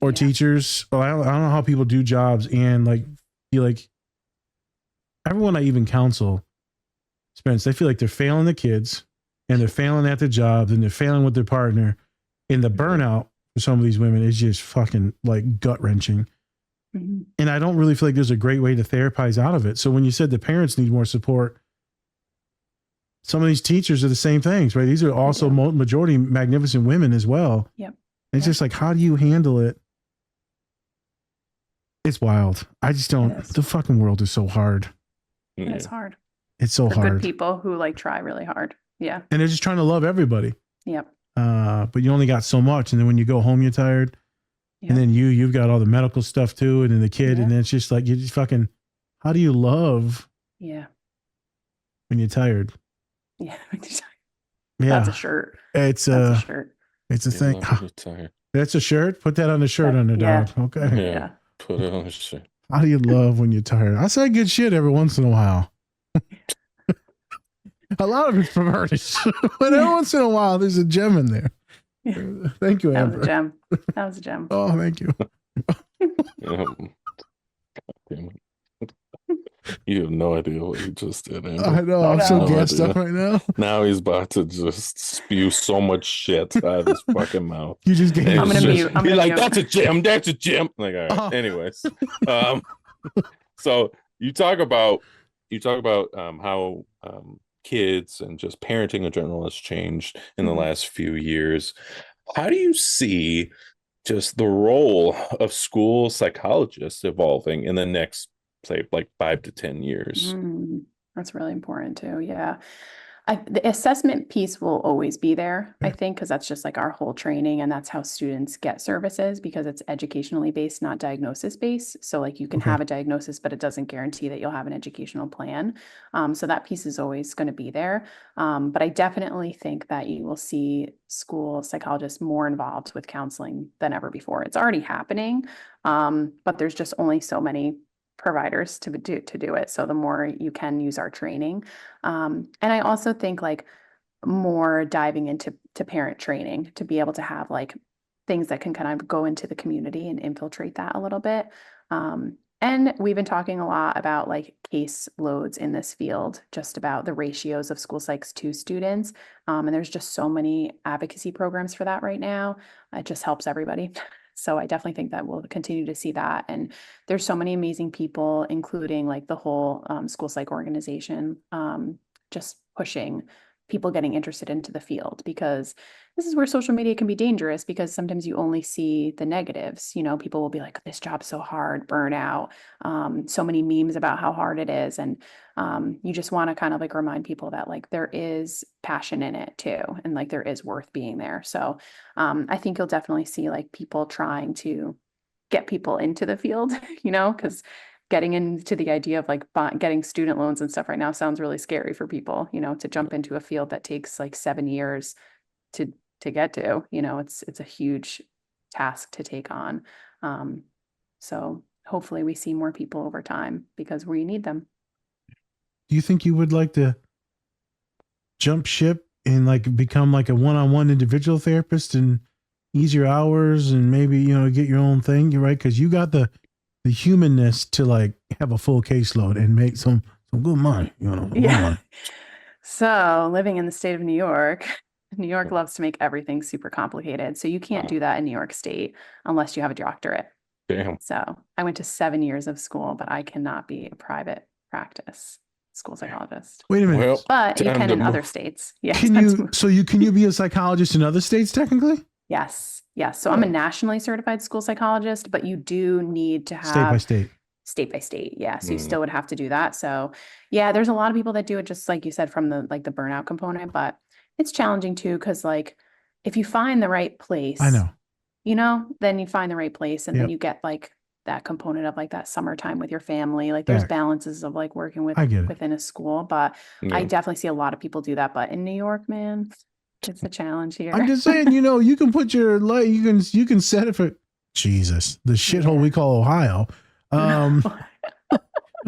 or Yeah. teachers. Or I don't know how people do jobs and like feel like everyone I even counsel, Spence, they feel like they're failing the kids and they're failing at their jobs and they're failing with their partner. And the burnout for some of these women is just fucking like gut wrenching. Mhm. And I don't really feel like there's a great way to therapize out of it. So when you said the parents need more support, some of these teachers are the same things, right? These are also Yeah. majority magnificent women as well. Yep. It's Yep. just like, how do you handle it? It's wild. I just don't, It is. the fucking world is so hard. It's hard. It's so For hard. good people who like try really hard. Yeah. And they're just trying to love everybody. Yep. But you only got so much. And then when you go home, you're tired. Yep. And then you've got all the medical stuff too. And then the kid. Yeah. And then it's just like, you just fucking, how do you love Yeah. when you're tired? Yeah. Yeah. That's a shirt. It's That's a shirt. it's a You thing. love it, tired. That's a shirt. Put that on the shirt Yeah. on the Yeah. dog. Okay. Yeah. Yeah. Put it on the shit. How do you love when you're tired? I say good shit every once in a while. A lot of it's perverted, but every once in a while there's a gem in there. Yeah. Thank you, That was a Amber. gem. That was a gem. Oh, thank you. God damn it. You have no idea what you just did, Andrew. I know. I'm Oh, so no. gassed idea. up right now. Now he's about to just spew so much shit out of his fucking mouth. You just gave And I'm it's gonna just- mute. I'm He's gonna like, mute. that's a gem. That's a gem. Like, all right. Oh. Anyways, so you talk about how kids and just parenting in general has changed in the Mhm. last few years. How do you see just the role of school psychologists evolving in the next, say, like 5 to 10 years? That's really important too. Yeah. The assessment piece will always be there, I think, because that's just like our whole training and that's how students get services because it's educationally based, not diagnosis based. So like you can Okay. have a diagnosis, but it doesn't guarantee that you'll have an educational plan. So that piece is always going to be there. But I definitely think that you will see school psychologists more involved with counseling than ever before. It's already happening, but there's just only so many providers to do it. So the more you can use our training. And I also think like more diving into parent training to be able to have like things that can kind of go into the community and infiltrate that a little bit. And And we've been talking a lot about like case loads in this field, just about the ratios of school psychs to students. And there's just so many advocacy programs for that right now. It just helps everybody. So I definitely think that we'll continue to see that. And there's so many amazing people, including like the whole school psych organization, just pushing people getting interested into the field, because this is where social media can be dangerous, because sometimes you only see the negatives. You know, people will be like, this job's so hard, burnout, so many memes about how hard it is. And you just want to kind of like remind people that like there is passion in it too, and like there is worth being there. So I think you'll definitely see like people trying to get people into the field, you know, because getting into the idea of like getting student loans and stuff right now sounds really scary for people, you know, to jump into a field that takes like 7 years to get to, you know, it's a huge task to take on. So hopefully we see more people over time, because we need them. Do you think you would like to jump ship and like become like a one-on-one individual therapist and ease your hours and maybe, you know, get your own thing? You're right, because you got the humanness to like have a full caseload and make some good money, you know. Yeah. Money. So living in the state of New York, New York loves to make everything super complicated. So you can't do that in New York State unless you have a doctorate. Damn. So I went to 7 years of school, but I cannot be a private practice school psychologist. Wait a minute. Well, But you time can to in other move. states. Yes. Can you be a psychologist in other states technically? Yes. Yes. So I'm a nationally certified school psychologist, but you do need to have State by state. State by state. Yeah. So you still would have to do that. So yeah, there's a lot of people that do it, just like you said, from the like the burnout component, but it's challenging too, because like if you find the right place, I know. you know, then you find the right place, and Yep. then you get like that component of like that summertime with your family. Like there's Facts. balances of like working with I get it. within a school, but I Yeah. definitely see a lot of people do that. But in New York, man, it's a challenge here. I'm just saying, you know, you can put your light, you can set it for Jesus, the shithole we call Ohio.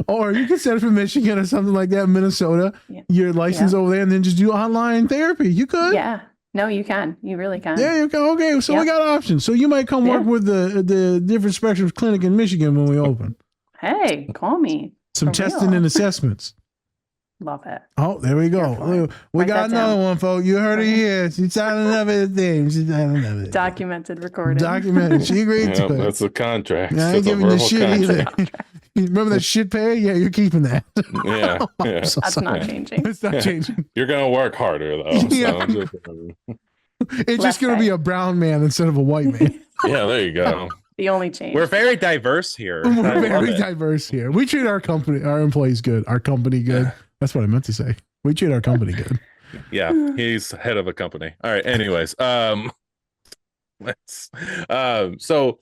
Or you can set it for Michigan or something like that, Minnesota. Yeah. Your license over there, and then just do online therapy. You could. Yeah. No, you can. You really can. There you go. Okay, so we got options. So you might come work with the different spectrums clinic in Michigan when we open. Hey, call me. Some For testing real. and assessments. Love it. Oh, there we go. Careful. We Write got that another down. one, folks. You heard her here. She's on another thing. She's on another thing. Documented, recorded. Documented. She agreed Yeah, to it. that's a contract. Yeah, I ain't That's a giving you verbal shit either. contract. Remember that shit pay? Yeah, you're keeping that. Yeah, yeah. So That's sorry. not changing. It's not Yeah. changing. You're gonna work harder though. Yeah. So It's just going to be a brown man instead of a white man. yeah, there you go. The only change. We're very diverse here. I We're love very it. diverse here. We treat our employees good. Our company good. That's what I meant to say. We treat our company good. Yeah, he's head of a company. All right. Anyways, let's. So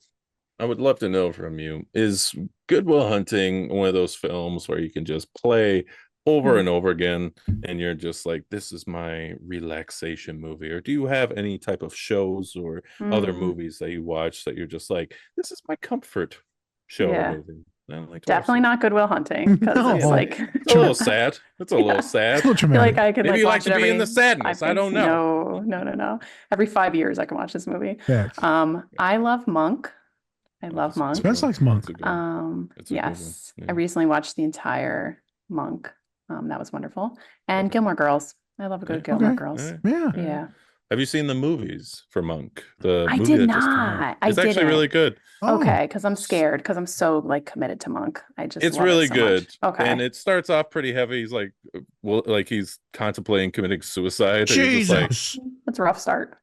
I would love to know from you: is Good Will Hunting one of those films where you can just play over and over again, and you're just like, this is my relaxation movie? Or do you have any type of shows or other movies that you watch that you're just like, this is my comfort show or Yeah. movie? I like to watch Definitely it. not Good Will Hunting, because it's No. like It's a little sad. It's a little It's sad. a little I feel traumatic. like I could Maybe like you like watch to it be in every the sadness. 5 I don't minutes. know. No. Every 5 years I can watch this movie. Facts. I love Monk. I love Monk. Spence likes Monk. It's a good one. It's a good one. Yes. Yeah. I recently watched the entire Monk. That was wonderful. And Gilmore Girls. I love a good Gilmore Okay. Girls. All right. Yeah. Yeah. Have you seen the movies for Monk? The I movie did that just came out. not. I It's actually didn't. really good. Oh. Okay, because I'm scared, because I'm so like committed to Monk. I just It's love it really so good. much. Okay. And it starts off pretty heavy. He's like, well, like he's contemplating committing suicide. And you're just Jesus. That's a rough start.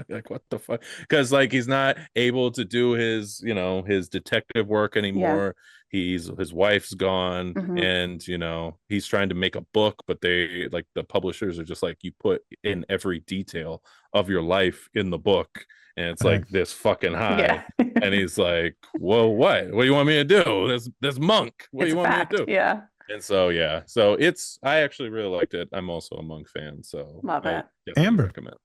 like, what the fuck? Because like he's not able to do his, his detective work anymore. His wife's gone, Mhm. and he's trying to make a book, but they like the publishers are just like, you put in every detail of your life in the book, and it's like this fucking high. Yeah. And he's like, well, what do you want me to do? This Monk. What do It's you a want fact. me to do? Yeah. And so I actually really liked it. I'm also a Monk fan, so Love I it. definitely Amber. recommend.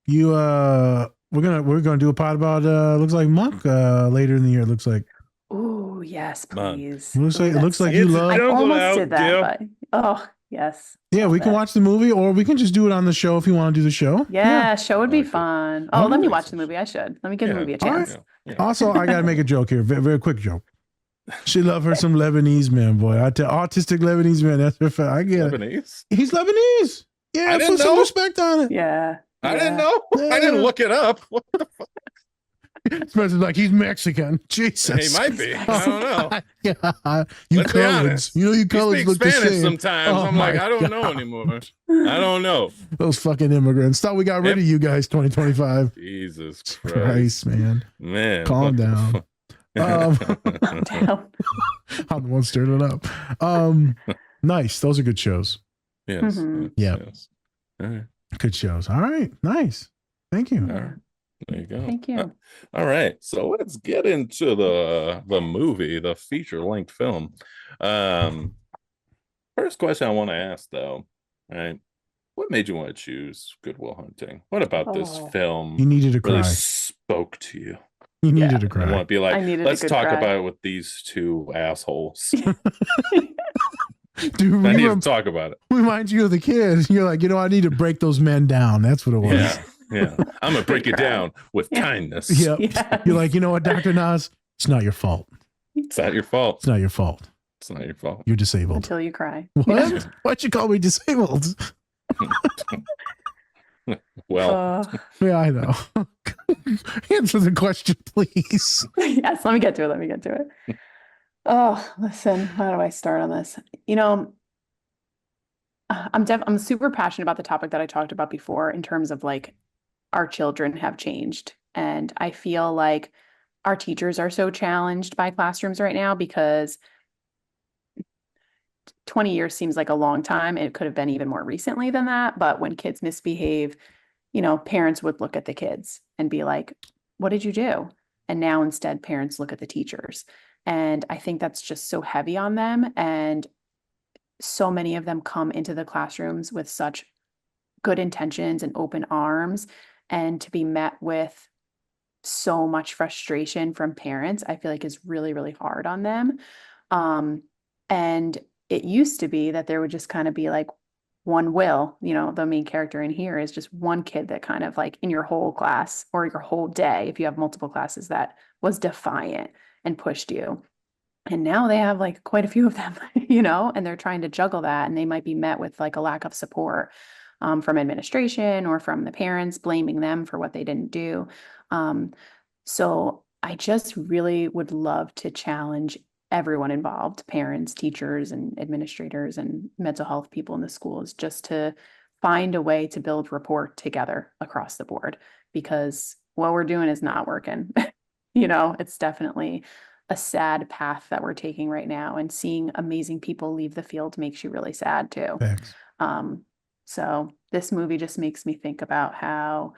You we're gonna do a pod about looks like Monk later in the year. It looks like. Ooh, yes, Monk. please. Looks Ooh, like- it that's looks like sick. you It's love- I jungle almost out, did that, Gil. but oh yes. Yeah, Love we can it. watch the movie, or we can just do it on the show if you want to do the show. Yeah, show would be like it. fun. Oh, Oh, let me makes watch the sense. movie. I should. Let me give the Yeah. movie a All right. chance. Yeah. Also, I got to make a joke here, very, very quick joke. She love her some Lebanese man, boy. I tell autistic Lebanese man. That's her fact. I get it. Lebanese? He's Lebanese. Yeah, I didn't put some know. respect on it. Yeah. I didn't Yeah. know. I didn't Yeah. look it up. What the fuck? Spencer's like, he's Mexican. Jesus. He might be. I don't know. Yeah. You Let's be coloreds. honest. You know you He coloreds speaks look the Spanish same. sometimes. Oh I'm like, my I don't know God. anymore. I don't know. Those fucking immigrants. Thought we got rid of you guys 2025. Jesus Christ. Christ, man. Man. Calm what the down. fuck? Down. I'm the one stirring it up. Nice. Those are good shows. Yes. Mhm. Yeah. Yes. All right. Good shows. All right. Nice. Thank you. All right. There you go. Thank you. All right. So let's get into the movie, the feature-length film. First question I want to ask though, right? What made you want to choose Good Will Hunting? What about this Oh. film You needed to really cry. spoke to you? You needed Yeah. to I cry. want to be I like, needed a let's good talk cry. about it with these two assholes. Dude, I need to talk about it. reminds you of the kid. You're like, I need to break those men down. That's what it was. Yeah. Yeah. I'm gonna break it Cry. down with Yeah. kindness. Yep. Yeah. You're like, you know what, Dr. Nas? It's not your fault. It's not your fault. It's not your fault. It's not your fault. You're disabled. Until you cry. What? Why'd you call me disabled? Well, Yeah, I know. Answer the question, please. Yes, let me get to it. Oh, listen, how do I start on this? I'm super passionate about the topic that I talked about before in terms of like our children have changed. And I feel like our teachers are so challenged by classrooms right now because 20 years seems like a long time. It could have been even more recently than that. But when kids misbehave, parents would look at the kids and be like, what did you do? And now instead parents look at the teachers. And I think that's just so heavy on them. And so many of them come into the classrooms with such good intentions and open arms, and to be met with so much frustration from parents, I feel like is really, really hard on them. And it used to be that there would just kind of be like one Will, the main character in here is just one kid that kind of like in your whole class or your whole day, if you have multiple classes, that was defiant and pushed you. And now they have like quite a few of them, and they're trying to juggle that, and they might be met with like a lack of support from administration or from the parents, blaming them for what they didn't do. So I just really would love to challenge everyone involved, parents, teachers, and administrators, and mental health people in the schools, just to find a way to build rapport together across the board, because what we're doing is not working. It's definitely a sad path that we're taking right now, and seeing amazing people leave the field makes you really sad too. Thanks. So this movie just makes me think about how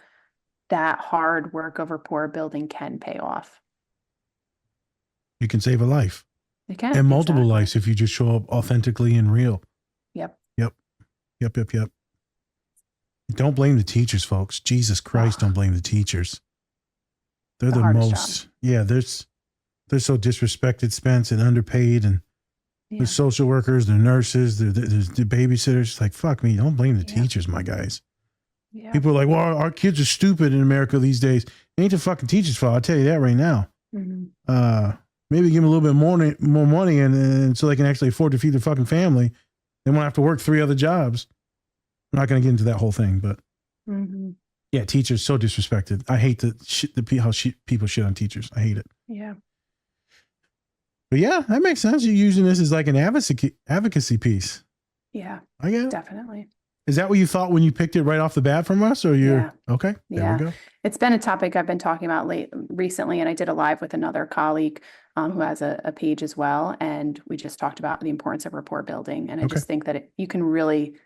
that hard work of rapport building can pay off. You can save a life It can. and multiple exactly. lives if you just show up authentically and real. Yep. Yep. Don't blame the teachers, folks. Jesus Christ, don't blame the teachers. They're The the hardest most, job. yeah, they're so disrespected, Spence, and underpaid, and Yeah. the social workers, the nurses, the babysitters. Like, fuck me. Don't blame the Yeah. teachers, my guys. Yeah. People are like, well, our kids are stupid in America these days. It ain't the fucking teachers' fault. I'll tell you that right now. Mhm. Maybe give them a little bit more money, and so they can actually afford to feed their fucking family. They won't have to work 3 other jobs. I'm not going to get into that whole thing, but Mhm. yeah, teachers so disrespected. I hate how people shit on teachers. I hate it. Yeah. But yeah, that makes sense. You're using this as like an advocacy piece. Yeah. I get it. Definitely. Is that what you thought when you picked it right off the bat from us, or you're Yeah. okay? There Yeah. we go. It's been a topic I've been talking about recently, and I did a live with another colleague who has a page as well, and we just talked about the importance of rapport building. And I Okay. just think that you can really,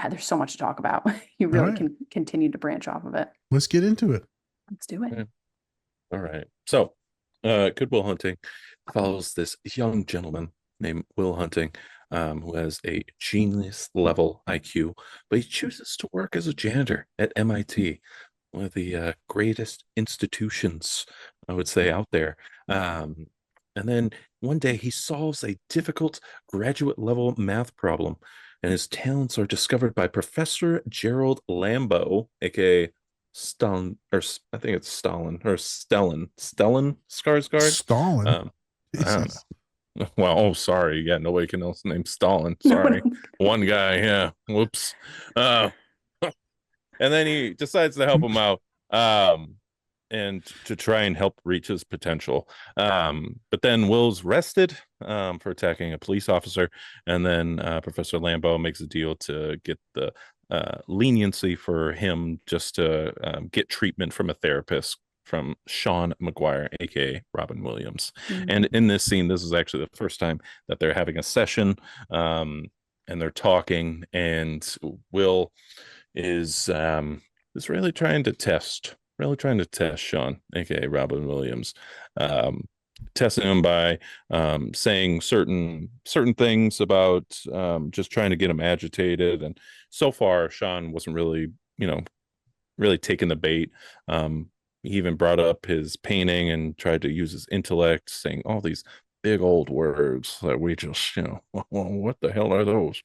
there's so much to talk about. You really right. can continue to branch off of it. Let's get into it. Let's do it. Yeah. All right. So, Good Will Hunting follows this young gentleman named Will Hunting, who has a genius level IQ, but he chooses to work as a janitor at MIT, one of the greatest institutions, I would say, out there. And then one day he solves a difficult graduate level math problem, and his talents are discovered by Professor Gerald Lambo, aka Stalin, or I think it's Stalin or Stellan Skarsgård. Stalin. I don't know. Jesus. Well, oh, sorry. Yeah, nobody can else name Stalin. No Sorry. one- One guy. Yeah. Whoops. Uh, and then he decides to help him out. And to try and help reach his potential. But then Will's arrested for attacking a police officer, and then Professor Lambeau makes a deal to get the leniency for him just to get treatment from a therapist from Sean McGuire, aka Robin Williams. And in this scene, this is actually the first time that they're having a session, and they're talking, and Will is really trying to test Sean, aka Robin Williams, testing him by saying certain things about just trying to get him agitated. And so far, Sean wasn't really, really taking the bait. He even brought up his painting and tried to use his intellect, saying all these big old words that we just, what the hell are those?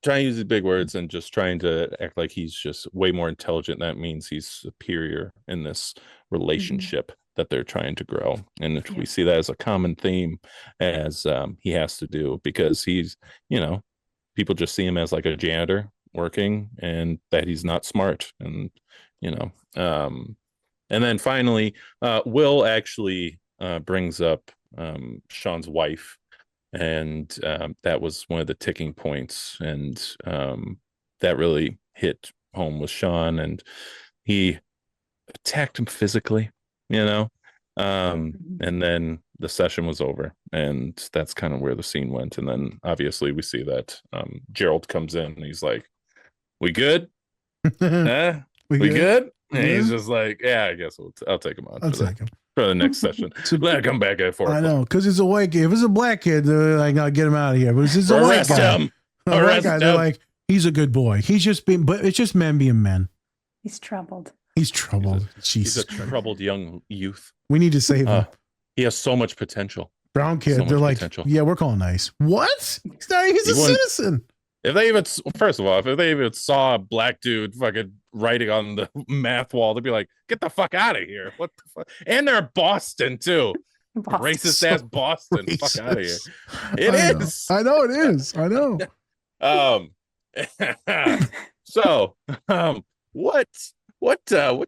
Trying to use the big words and just trying to act like he's just way more intelligent. That means he's superior in this relationship that they're trying to grow. And if we see that as a common theme, as he has to do, because he's, people just see him as like a janitor working, and that he's not smart. And, and then finally, Will actually brings up Sean's wife, and that was one of the ticking points, and that really hit home with Sean, and he attacked him physically, and then the session was over, and that's kind of where the scene went. And then obviously we see that Gerald comes in, and he's like, we good? We good? And he's just like, yeah, I guess I'll take him out for the next session. Let it come back at 4 o'clock. I know, because it's a white kid. If it's a black kid, they're like, I'll get him out of here. But it's a white guy. They're like, he's a good boy. He's just being, but it's just men being men. He's troubled. He's troubled. He's a troubled young youth. We need to save him. He has so much potential. Brown kid, they're like, yeah, we're calling nice. What? He's a citizen. If they even, first of all, if they even saw a black dude fucking writing on the math wall, they'd be like, get the fuck out of here. What the fuck? And they're Boston, too. Racist ass Boston. Racist. Fuck out of here. It is. I know it is. I know. So, what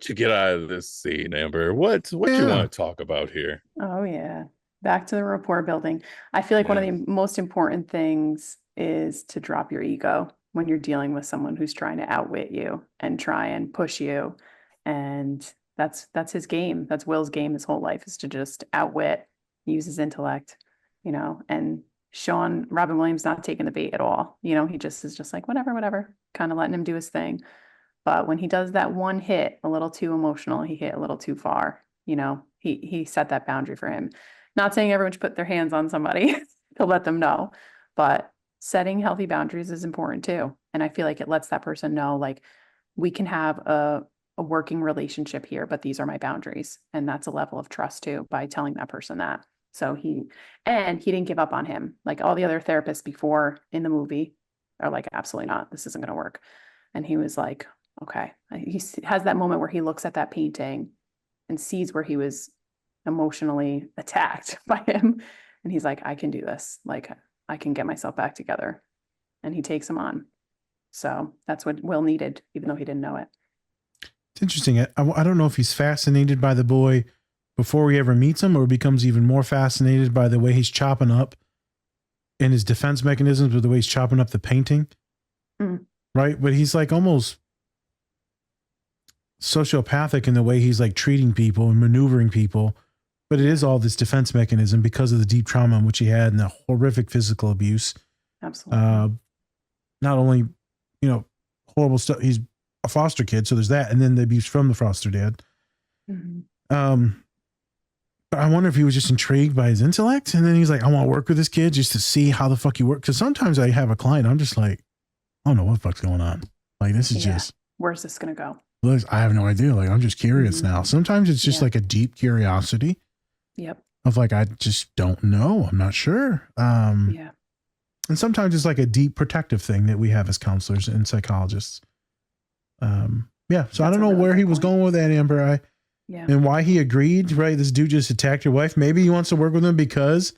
you get out of this scene, Amber? What you want to talk about here? Oh yeah. Back to the rapport building. I feel like one of the most important things is to drop your ego when you're dealing with someone who's trying to outwit you and try and push you. And that's his game. That's Will's game his whole life, is to just outwit, use his intellect, and Robin Williams not taking the bait at all. He just is just like, whatever, kind of letting him do his thing. But when he does that one hit a little too emotional, he hit a little too far, he set that boundary for him. Not saying everyone should put their hands on somebody to let them know, but setting healthy boundaries is important too. And I feel like it lets that person know, like, we can have a working relationship here, but these are my boundaries. And that's a level of trust too, by telling that person that. So he didn't give up on him. Like all the other therapists before in the movie are like, absolutely not, this isn't going to work. And he was like, okay. He has that moment where he looks at that painting and sees where he was emotionally attacked by him. And he's like, I can do this. Like, I can get myself back together. And he takes him on. So that's what Will needed, even though he didn't know it. It's interesting. I don't know if he's fascinated by the boy before he ever meets him, or becomes even more fascinated by the way he's chopping up and his defense mechanisms, with the way he's chopping up the painting. Right. But he's like almost sociopathic in the way he's like treating people and maneuvering people. But it is all this defense mechanism because of the deep trauma in which he had and the horrific physical abuse. Absolutely. Not only, horrible stuff. He's a foster kid, so there's that. And then the abuse from the foster dad. But I wonder if he was just intrigued by his intellect. And then he's like, I want to work with this kid just to see how the fuck you work. Because sometimes I have a client, I'm just like, I don't know what the fuck's going on. Like, this is just. Where's this going to go? Look, I have no idea. Like, I'm just curious now. Sometimes it's just like a deep curiosity. Yep. Of like, I just don't know. I'm not sure. And sometimes it's like a deep protective thing that we have as counselors and psychologists. So I don't know where he was going with that, Amber. And why he agreed, right? This dude just attacked your wife. Maybe he wants to work with him because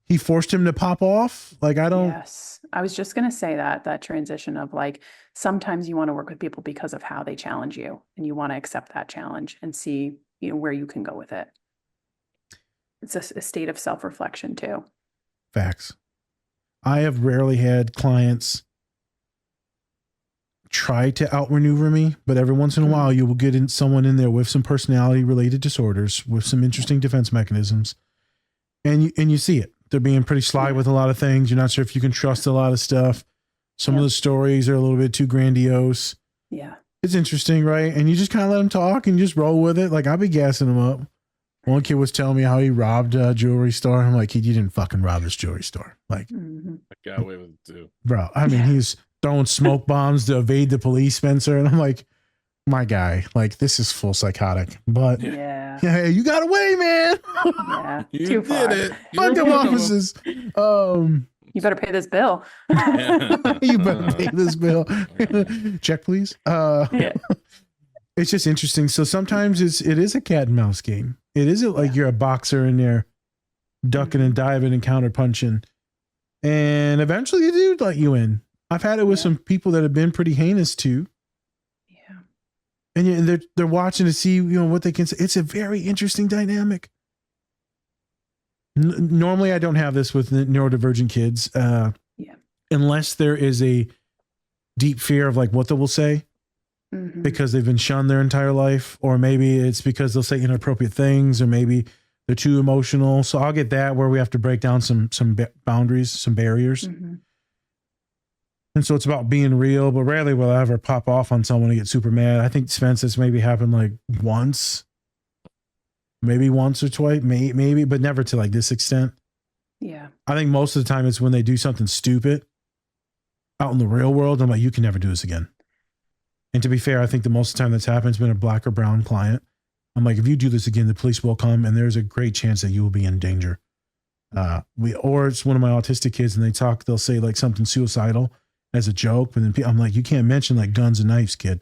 he forced him to pop off. Like, I don't. Yes. I was just going to say that transition of like, sometimes you want to work with people because of how they challenge you and you want to accept that challenge and see, where you can go with it. It's a state of self-reflection too. Facts. I have rarely had clients try to outmaneuver me, but every once in a while you will get someone in there with some personality related disorders, with some interesting defense mechanisms. And you see it. They're being pretty sly with a lot of things. You're not sure if you can trust a lot of stuff. Some of the stories are a little bit too grandiose. Yeah. It's interesting, right? And you just kind of let them talk and just roll with it. Like, I'll be gassing them up. One kid was telling me how he robbed a jewelry store. I'm like, you didn't fucking rob this jewelry store. Like, I got away with it too. Bro, I mean, he's throwing smoke bombs to evade the police, Spencer. And I'm like, my guy, like, this is full psychotic. But yeah, you got away, man. Yeah. You Too did far. it. Fuck them officers. You better pay this bill. You better pay this bill. Check, please. It's just interesting. So sometimes it is a cat and mouse game. It isn't like you're a boxer and they're ducking and diving and counter punching. And eventually you do let you in. I've had it with some people that have been pretty heinous too. Yeah. And they're watching to see, what they can say. It's a very interesting dynamic. Normally I don't have this with neurodivergent kids. Unless there is a deep fear of like what they will say. Because they've been shunned their entire life, or maybe it's because they'll say inappropriate things, or maybe they're too emotional. So I'll get that where we have to break down some boundaries, some barriers. And so it's about being real, but rarely will I ever pop off on someone and get super mad. I think, Spence, this maybe happened like maybe once or twice, maybe, but never to like this extent. Yeah. I think most of the time it's when they do something stupid out in the real world. I'm like, you can never do this again. And to be fair, I think the most of the time that's happened has been a black or brown client. I'm like, if you do this again, the police will come, and there's a great chance that you will be in danger. Or it's one of my autistic kids, and they'll say like something suicidal as a joke, but then I'm like, you can't mention like guns and knives, kid.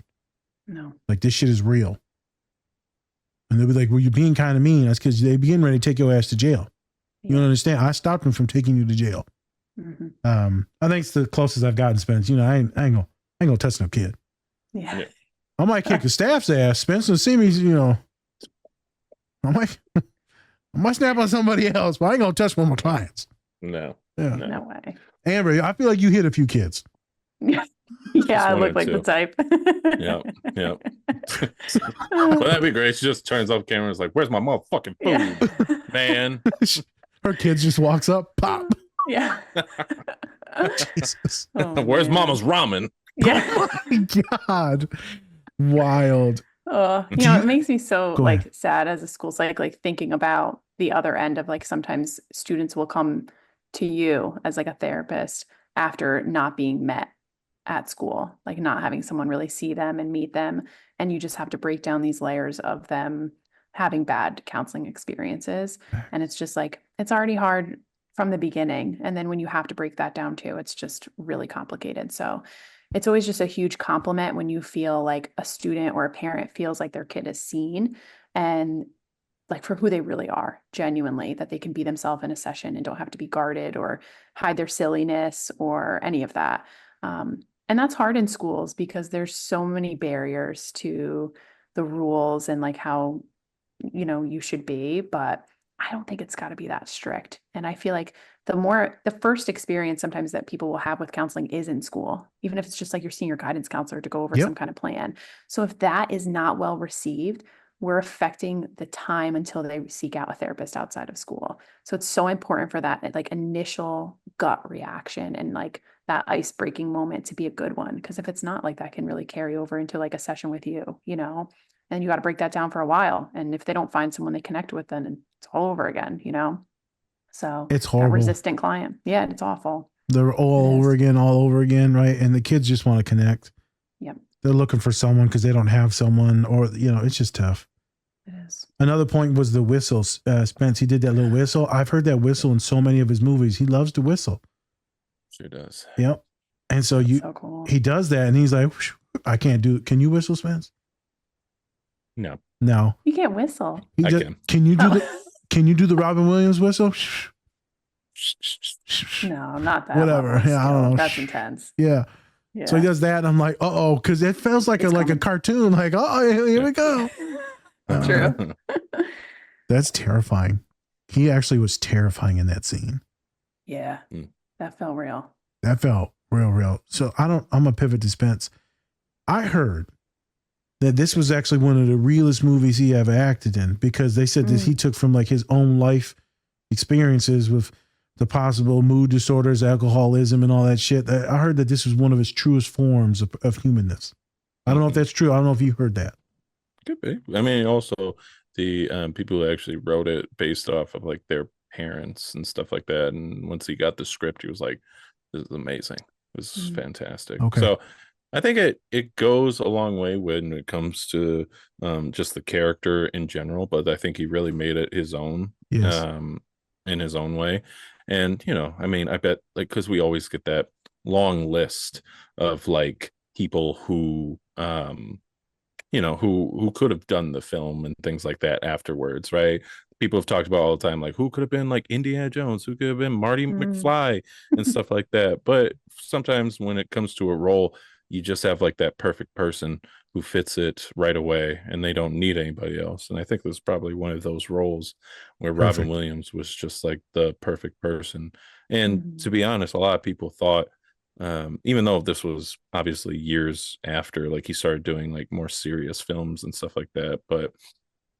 No. Like, this shit is real. And they'll be like, well, you're being kind of mean. That's because they begin ready to take your ass to jail. You don't understand. I stopped them from taking you to jail. I think it's the closest I've gotten, Spence. I ain't gonna touch no kid. Yeah. I might kick the staff's ass. Spencer see me, I might snap on somebody else, but I ain't gonna touch one of my clients. No. Yeah. No way. Amber, I feel like you hit a few kids. Yeah, I look like the type. Yep. Well, that'd be great. She just turns off camera and is like, where's my motherfucking food, man? Her kid just walks up, pop. Yeah. Jesus. Where's mama's ramen? Yeah. Oh my God. Wild. It makes me so like sad as a school psych, like thinking about the other end of like, sometimes students will come to you as like a therapist after not being met at school, like not having someone really see them and meet them. And you just have to break down these layers of them having bad counseling experiences. And it's just like, it's already hard from the beginning. And then when you have to break that down too, it's just really complicated. So it's always just a huge compliment when you feel like a student or a parent feels like their kid is seen and like for who they really are, genuinely, that they can be themselves in a session and don't have to be guarded or hide their silliness or any of that. And that's hard in schools because there's so many barriers to the rules and like how, you should be, but I don't think it's got to be that strict. And I feel like the first experience sometimes that people will have with counseling is in school, even if it's just like you're seeing your guidance counselor to go over some kind of plan. So if that is not well received, we're affecting the time until they seek out a therapist outside of school. So it's so important for that like initial gut reaction and like that ice breaking moment to be a good one. Because if it's not, like that can really carry over into like a session with you, and you got to break that down for a while. And if they don't find someone they connect with, then it's all over again, So it's horrible. That resistant client. Yeah, it's awful. They're all over again, right? And the kids just want to connect. Yep. They're looking for someone because they don't have someone, or it's just tough. It is. Another point was the whistles. Spence, he did that little whistle. I've heard that whistle in so many of his movies. He loves to whistle. Sure does. Yep. And so so cool. he does that, and he's like, I can't do it. Can you whistle, Spence? No. You can't whistle. I can. Can you do the Robin Williams whistle? No, not that Whatever. level. Yeah, I don't Still. know. That's intense. Yeah. Yeah. So he does that, and I'm like, oh, because it feels like It's a coming. cartoon. Like, oh, here we go. True. That's terrifying. He actually was terrifying in that scene. Yeah. Mm. That felt real. That felt real. So I'm gonna pivot to Spence. I heard that this was actually one of the realest movies he ever acted in, because they said that he took from like his own life experiences with the possible mood disorders, alcoholism, and all that shit. I heard that this was one of his truest forms of humanness. I don't know if that's true. I don't know if you heard that. Could be. I mean, also the people who actually wrote it based off of like their parents and stuff like that. And once he got the script, he was like, "This is amazing. This is fantastic." Okay. So I think it goes a long way when it comes to just the character in general. But I think he really made it his own, Yes. in his own way. And I mean, I bet like because we always get that long list of like people who who could have done the film and things like that afterwards, right? People have talked about all the time, like who could have been like Indiana Jones, who could have been Marty McFly and stuff like that. But sometimes when it comes to a role, you just have like that perfect person who fits it right away and they don't need anybody else. And I think this is probably one of those roles where Robin Williams was just like the perfect person. And to be honest, a lot of people thought, even though this was obviously years after like he started doing like more serious films and stuff like that, but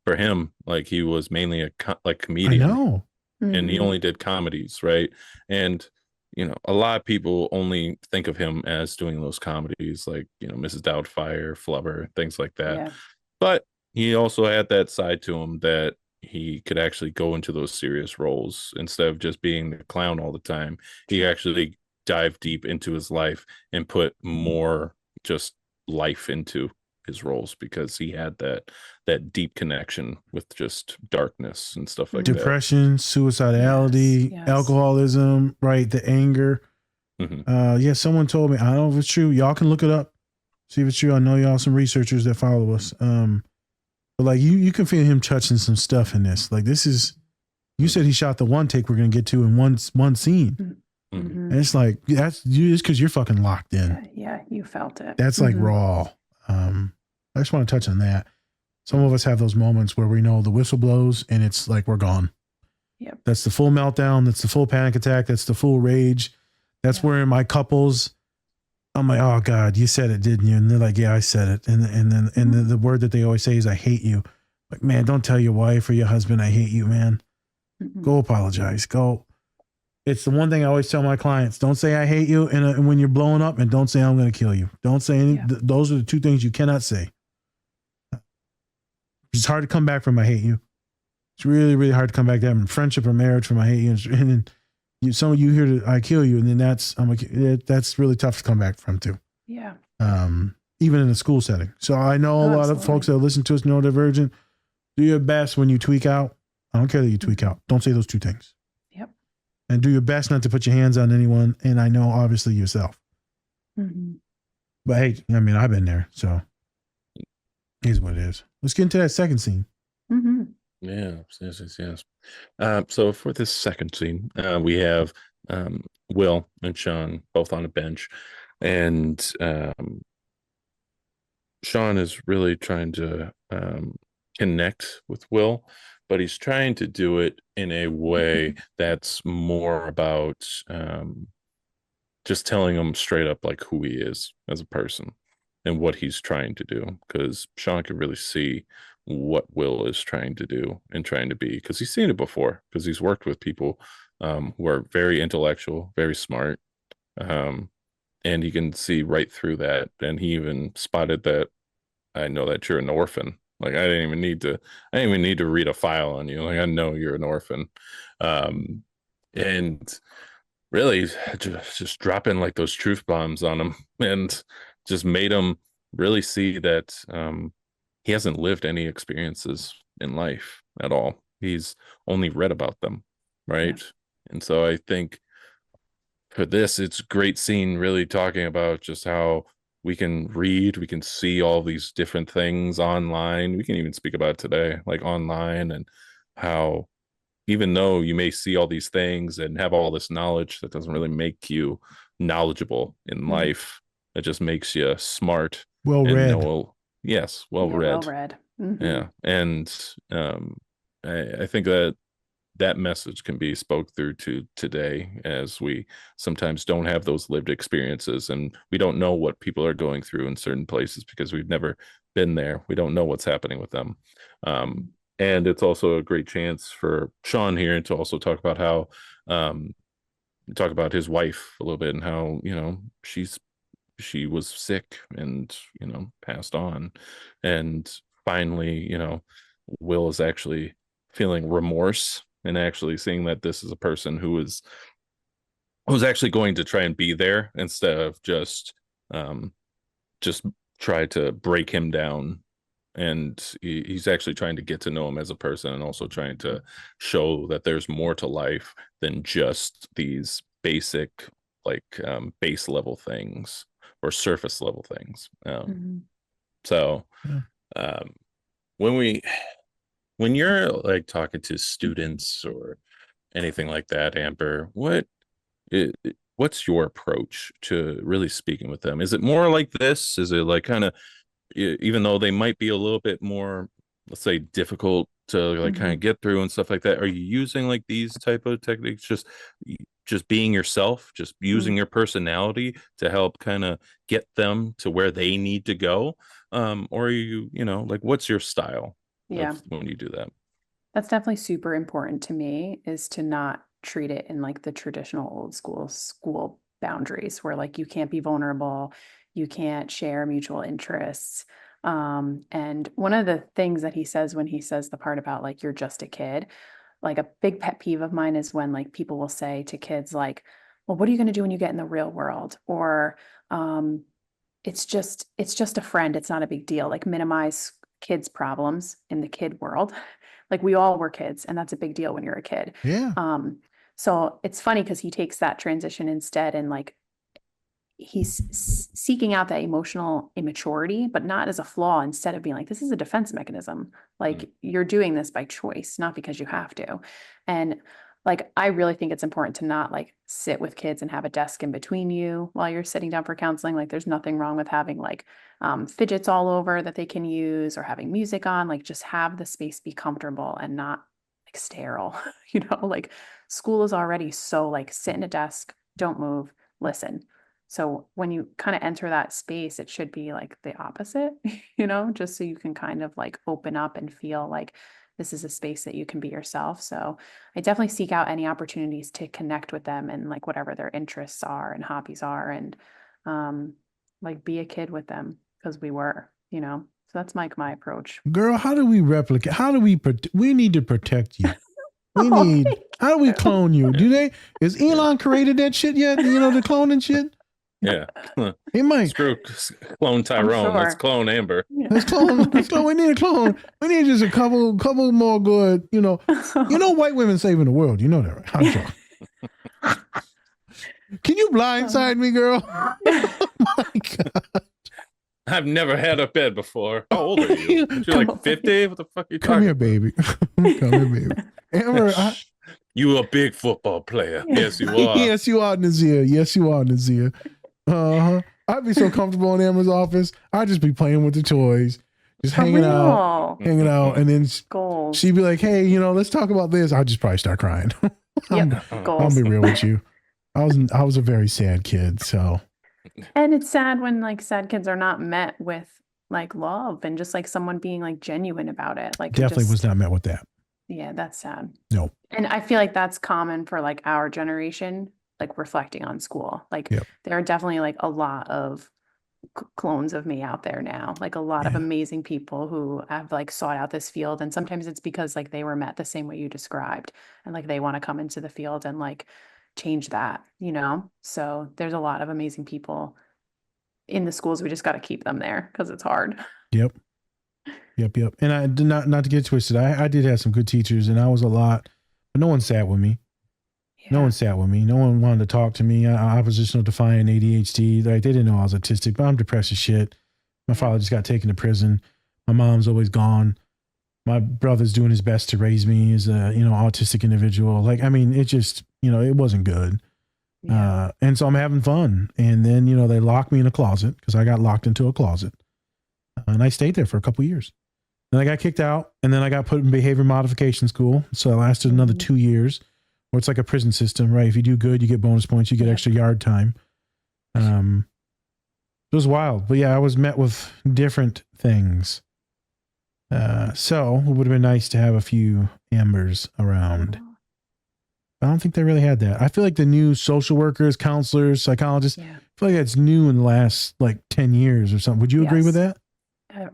for him, like he was mainly a comedian. I know. And he only did comedies, right? And a lot of people only think of him as doing those comedies like Mrs. Doubtfire, Flubber, things like that. Yeah. But he also had that side to him that he could actually go into those serious roles instead of just being the clown all the time. He actually dive deep into his life and put more just life into his roles because he had that deep connection with just darkness and stuff like Depression, suicidality, Yes. alcoholism, right? The anger. Yeah, someone told me, I don't know if it's true. Y'all can look it up, see if it's true. I know y'all some researchers that follow us. But like you can feel him touching some stuff in this. Like this is, you said he shot the one take we're gonna get to in one scene. And it's like it's because you're fucking locked in. Yeah, you felt it. That's like raw. I just want to touch on that. Some of us have those moments where we know the whistle blows and it's like we're gone. Yep. That's the full meltdown. That's the full panic attack. That's the full rage. That's where in my couples, I'm like, oh God, you said it, didn't you? And they're like, yeah, I said it. And then the word that they always say is, I hate you. Like, man, don't tell your wife or your husband, I hate you, man. Go apologize. Go. It's the one thing I always tell my clients: don't say I hate you, and when you're blowing up, and don't say I'm going to kill you. Don't say any. Those are the two things you cannot say. It's hard to come back from I hate you. It's really, really hard to come back to having friendship or marriage from I hate you, and then some of you hear that I kill you, and then that's really tough to come back from too. Yeah. Even in a school setting. So I know a lot of folks that listen to us neurodivergent. Do your best when you tweak out. I don't care that you tweak out. Don't say those two things. Yep. And do your best not to put your hands on anyone. And I know obviously yourself. But hey, I mean, I've been there. So here's what it is. Let's get into that second scene. Yeah, yes. So for this second scene, we have Will and Sean both on a bench. And Sean is really trying to connect with Will, but he's trying to do it in a way that's more about just telling him straight up like who he is as a person and what he's trying to do, because Sean can really see what Will is trying to do and trying to be, because he's seen it before, because he's worked with people who are very intellectual, very smart, and you can see right through that. And he even spotted that, I know that you're an orphan. Like I didn't even need to read a file on you. Like I know you're an orphan. And really just dropping like those truth bombs on him and just made him really see that he hasn't lived any experiences in life at all. He's only read about them, right? Yeah. And so I think for this, it's a great scene really talking about just how we can read, we can see all these different things online. We can even speak about it today, like online, and how even though you may see all these things and have all this knowledge, that doesn't really make you knowledgeable in life. It just makes you smart. Well and read. Yes, well Yeah, read. well read. Yeah. And I think that message can be spoke through to today, as we sometimes don't have those lived experiences, and we don't know what people are going through in certain places because we've never been there. We don't know what's happening with them. And it's also a great chance for Sean here to also talk about how talk about his wife a little bit, and how, she was sick and, passed on. And finally, Will is actually feeling remorse and actually seeing that this is a person who was actually going to try and be there, instead of just try to break him down. And he's actually trying to get to know him as a person, and also trying to show that there's more to life than just these basic, base level things or surface level things. So when you're like talking to students or anything like that, Amber, what's your approach to really speaking with them? Is it more like this? Is it like kind of, even though they might be a little bit more, let's say, difficult to like kind of get through and stuff like that, are you using like these type of techniques, just being yourself, just using your personality to help kind of get them to where they need to go? Or are you, like, what's your style when you do that? That's definitely super important to me, is to not treat it in like the traditional old school boundaries where like you can't be vulnerable, you can't share mutual interests. And one of the things that he says when he says the part about like, you're just a kid, like a big pet peeve of mine is when like people will say to kids like, well, what are you going to do when you get in the real world? Or it's just a friend. It's not a big deal. Like minimize kids' problems in the kid world. Like we all were kids, and that's a big deal when you're a kid. Yeah. So it's funny because he takes that transition instead, and like he's seeking out that emotional immaturity, but not as a flaw, instead of being like, this is a defense mechanism. Like you're doing this by choice, not because you have to. And like, I really think it's important to not like sit with kids and have a desk in between you while you're sitting down for counseling. Like there's nothing wrong with having like fidgets all over that they can use, or having music on. Like just have the space be comfortable and not like sterile. Like school is already so like sit in a desk, don't move, listen. So when you kind of enter that space, it should be like the opposite, just so you can kind of like open up and feel like this is a space that you can be yourself. So I definitely seek out any opportunities to connect with them and like whatever their interests are and hobbies are, and like be a kid with them, because we were, so that's like my approach. Girl, how do we replicate? How do we need to protect you? How do we clone you? Is Elon created that shit yet? The cloning shit? Yeah. He might. Screw clone Tyrone. Sure. Let's clone Amber. Let's clone. We need a clone. We need just a couple more good, white women saving the world. You know that, right? I'm sure. Can you blindside me, girl? Oh my God. I've never had a bed before. How old are you? You're like 50? What the fuck are you talking about? Come here, baby. Come here, baby. Amber, you a big football player. Yes, you are. Yes, you are, Nazir. Yes, you are, Nazir. I'd be so comfortable in Amber's office. I'd just be playing with the toys, just hanging out, and then she'd be like, "Hey, let's talk about this." I'd just probably start crying. I'll be real with you. I was a very sad kid, so. And it's sad when like sad kids are not met with like love and just like someone being like genuine about it. Like definitely was not met with that. Yeah, that's sad. No. And I feel like that's common for like our generation, like reflecting on school. Like there are definitely like a lot of clones of me out there now, like a lot of amazing people who have like sought out this field. And sometimes it's because like they were met the same way you described, and like they want to come into the field and like change that, So there's a lot of amazing people in the schools. We just got to keep them there because it's hard. Yep. And I did not to get twisted. I did have some good teachers, and I was a lot, but no one sat with me. Yeah. No one sat with me. No one wanted to talk to me. Oppositional defiant ADHD. Like they didn't know I was autistic, but I'm depressed as shit. My father just got taken to prison. My mom's always gone. My brother's doing his best to raise me as a, autistic individual. Like, I mean, it just, it wasn't good. Yeah. And so I'm having fun. And then, they locked me in a closet because I got locked into a closet. And I stayed there for a couple of years. Then I got kicked out, and then I got put in behavior modification school. So I lasted another 2 years, where it's like a prison system, right? If you do good, you get bonus points, you get extra yard time. It was wild. But yeah, I was met with different things. So it would have been nice to have a few Ambers around. I don't think they really had that. I feel like the new social workers, counselors, psychologists, I feel like that's new in the last like 10 years or something. Would you agree with that?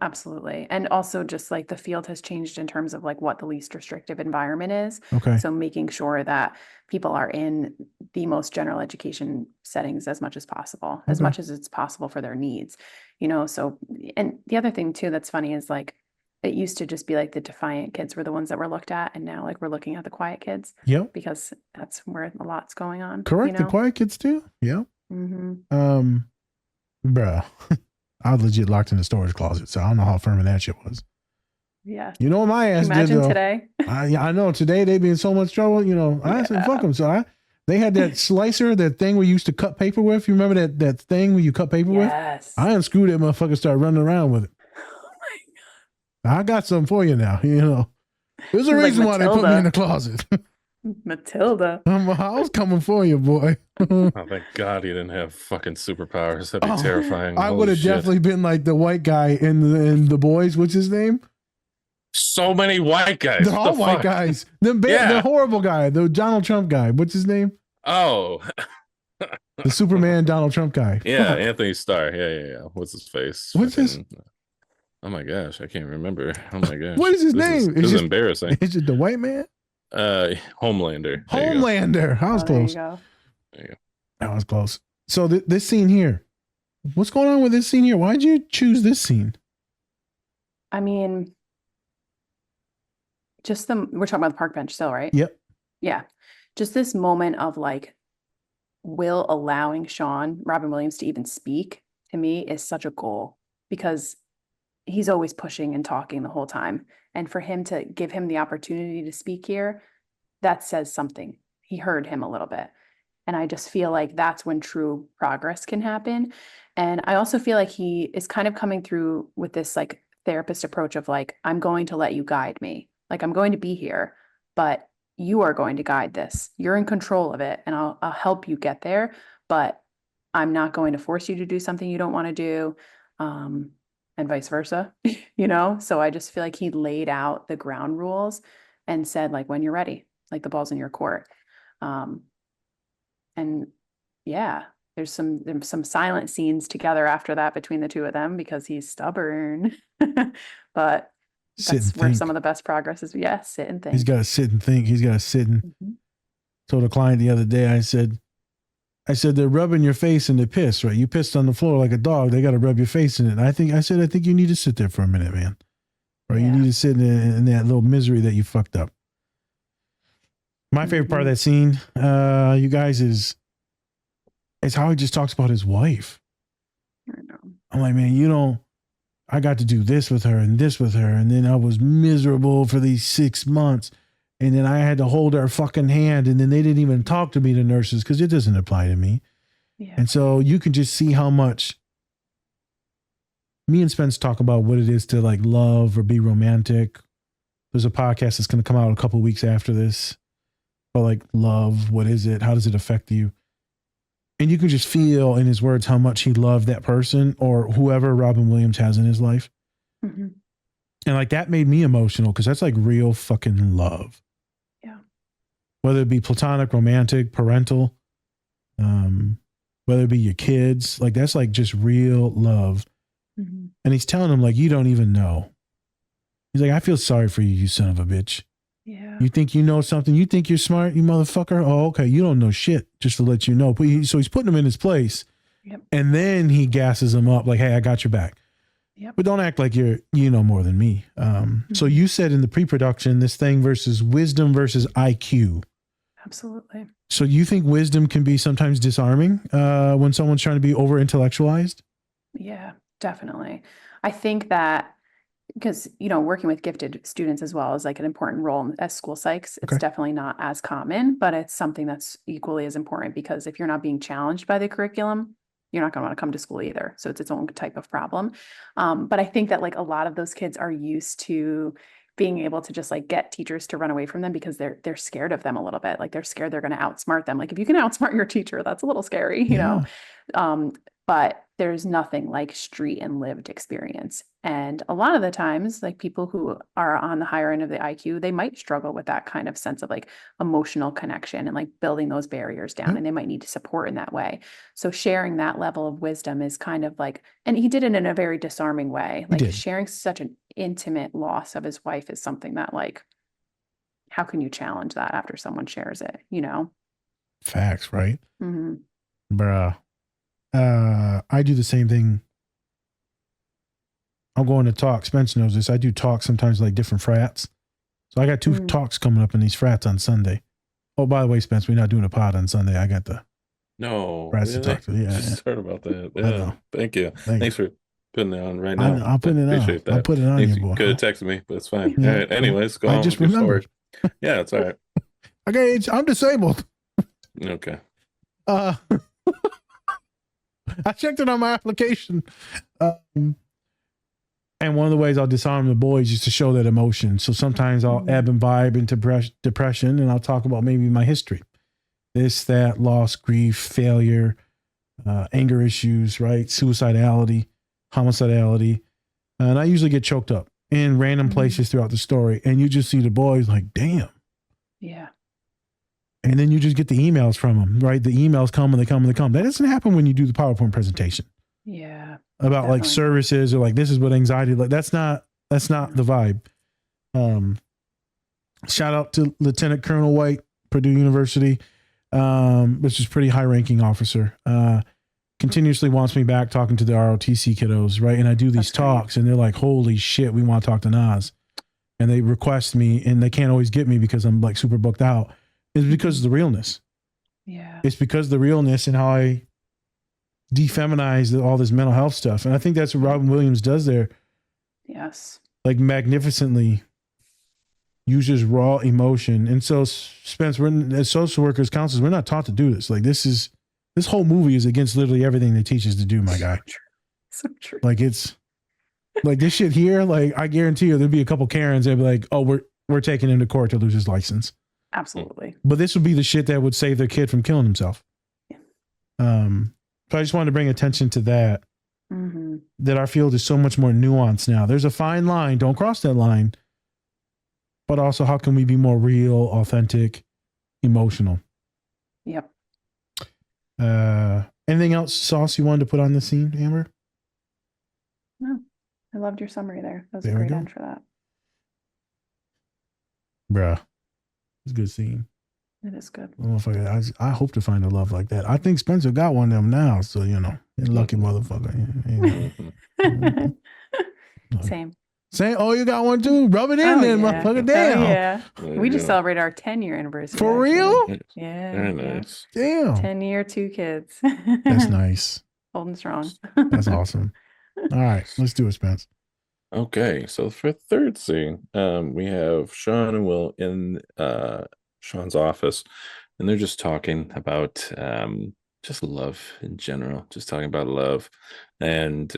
Absolutely. And also just like the field has changed in terms of like what the least restrictive environment is. Okay. So making sure that people are in the most general education settings as much as possible, as much as it's possible for their needs, so, and the other thing too, that's funny is like, it used to just be like the defiant kids were the ones that were looked at. And now like we're looking at the quiet kids. Yep. Because that's where a lot's going on. Correct. The quiet kids too. Yeah. Bro, I was legit locked in the storage closet. So I don't know how affirming that shit was. Yeah. You know what my ass Imagine did though? Today. I know today they'd be in so much trouble. I said, fuck them. So they had that slicer, that thing we used to cut paper with. You remember that thing where you cut paper with? Yes. I unscrewed that motherfucker, started running around with it. I got something for you now, There's a reason why they put me in the closet. Matilda. I was coming for you, boy. Oh, thank God he didn't have fucking superpowers. That'd be terrifying. I would have definitely been like the white guy in the boys. What's his name? So many white guys. They're all white guys. The horrible guy, the Donald Trump guy. What's his name? Oh. The Superman Donald Trump guy. Yeah, Anthony Starr. Yeah. What's his face? What's his? Oh my gosh, I can't remember. Oh my gosh. What is his name? This is embarrassing. Is it the white man? Homelander. Homelander. I was close. There you go. That was close. So this scene here, what's going on with this scene here? Why'd you choose this scene? I mean, we're talking about the park bench still, right? Yep. Yeah. Just this moment of like Will allowing Robin Williams to even speak to me is such a goal because he's always pushing and talking the whole time. And for him to give him the opportunity to speak here, that says something. He heard him a little bit. And I just feel like that's when true progress can happen. And I also feel like he is kind of coming through with this like therapist approach of like, I'm going to let you guide me. Like I'm going to be here, but you are going to guide this. You're in control of it and I'll help you get there, but I'm not going to force you to do something you don't want to do. And vice versa, So I just feel like he laid out the ground rules and said, like, when you're ready, like the ball's in your court. And yeah, there's some silent scenes together after that between the two of them because he's stubborn. But that's where some of the best progress is. Yeah, sit and think. He's got to sit and think. He's got to sit and told a client the other day, I said, they're rubbing your face in the piss, right? You pissed on the floor like a dog. They got to rub your face in it. And I think you need to sit there for a minute, man. Right? Yeah. You need to sit in that little misery that you fucked up. My favorite part of that scene, you guys, is how he just talks about his wife. I know. I'm like, man, I got to do this with her and this with her. And then I was miserable for these 6 months. And then I had to hold her fucking hand. And then they didn't even talk to me, the nurses, because it doesn't apply to me. Yeah. And so you can just see how much me and Spence talk about what it is to like love or be romantic. There's a podcast that's going to come out a couple of weeks after this. But like love, what is it? How does it affect you? And you can just feel in his words how much he loved that person or whoever Robin Williams has in his life. Mm-hmm. And like that made me emotional because that's like real fucking love. Yeah. Whether it be platonic, romantic, parental, whether it be your kids, like that's like just real love. Mm-hmm. And he's telling them like, you don't even know. He's like, I feel sorry for you, you son of a bitch. Yeah. You think you know something? You think you're smart, you motherfucker? Oh, okay. You don't know shit, just to let you know. But so he's putting him in his place. Yep. And then he gasses him up like, hey, I got your back. Yep. But don't act like you know more than me. So you said in the pre-production, this thing versus wisdom versus IQ. Absolutely. So you think wisdom can be sometimes disarming when someone's trying to be over intellectualized? Yeah, definitely. I think that because, working with gifted students as well is like an important role as school psychs. It's Okay. definitely not as common, but it's something that's equally as important, because if you're not being challenged by the curriculum, you're not going to want to come to school either. So it's its own type of problem. But I think that like a lot of those kids are used to being able to just like get teachers to run away from them because they're scared of them a little bit. Like they're scared they're going to outsmart them. Like if you can outsmart your teacher, that's a little scary, Yeah. but there's nothing like street and lived experience. And a lot of the times, like people who are on the higher end of the IQ, they might struggle with that kind of sense of like emotional connection and like building those barriers down, Yeah. and they might need support in that way. So sharing that level of wisdom is kind of like, and he did it in a very disarming way. He Like did. sharing such an intimate loss of his wife is something that like, how can you challenge that after someone shares it, Facts, right? Mm-hmm. Bruh. I do the same thing. I'm going to talk. Spence knows this. I do talks sometimes, like different frats. So I got two talks coming up in these frats on Sunday. Oh, by the way, Spence, we're not doing a pod on Sunday. I got the No, frats to really? talk to. Yeah. Just heard about that. I Yeah, know. thank you. Thank Thanks for putting it on right I now. know, I'll put it on. Appreciate that. I'll put it on Thanks, you, boy. could have texted me, but it's fine. Yeah. All right. Anyways, go I on just with your remembered. story. Yeah, it's all right. Okay, I'm disabled. Okay. I checked it on my application. And one of the ways I'll disarm the boys is to show that emotion. So sometimes I'll ebb and vibe into depression, and I'll talk about maybe my history. This, that, loss, grief, failure, anger issues, right? Suicidality, homicidality. And I usually get choked up in random places throughout the story. And you just see the boys like, damn. Yeah. And then you just get the emails from them, right? The emails come and they come and they come. That doesn't happen when you do the PowerPoint presentation Yeah. about like Definitely. services or like, this is what anxiety, like that's not the vibe. Shout out to Lieutenant Colonel White, Purdue University, which is pretty high ranking officer. Continuously wants me back talking to the ROTC kiddos, right? And I do these That's great. talks and they're like, holy shit, we want to talk to Nas. And they request me and they can't always get me because I'm like super booked out. It's because of the realness. Yeah. It's because of the realness and how I defeminize all this mental health stuff. And I think that's what Robin Williams does there, Yes. like magnificently uses raw emotion. And so Spence, we're as social workers, counselors, we're not taught to do this. Like this whole movie is against literally everything they teach us to do, my guy. So true. Like it's like this shit here, like I guarantee you there'd be a couple Karens that'd be like, oh, we're taking him to court to lose his license. Absolutely. But this would be the shit that would save their kid from killing himself. Yeah. So I just wanted to bring attention to that, Mm-hmm. that our field is so much more nuanced now. There's a fine line. Don't cross that line. But also, how can we be more real, authentic, emotional? Yep. Anything else, Sauce, you wanted to put on the scene, Amber? No, I loved your summary there. That was There a we great go. end for that. Bruh. It's a good scene. It is good. I hope to find a love like that. I think Spencer got one of them now. So, lucky motherfucker. Same. Say, oh, you got one too? Rub it in there, motherfucker. Damn. Oh, yeah. There We you just go. celebrated our 10-year anniversary. For actually. real? Yeah. Very yeah. nice. Damn. 10-year, 2 kids. That's nice. Old and strong. That's awesome. All right. Let's do it, Spence. Okay, so for third scene, we have Sean and Will in Sean's office, and they're just talking about just love in general, just talking about love. And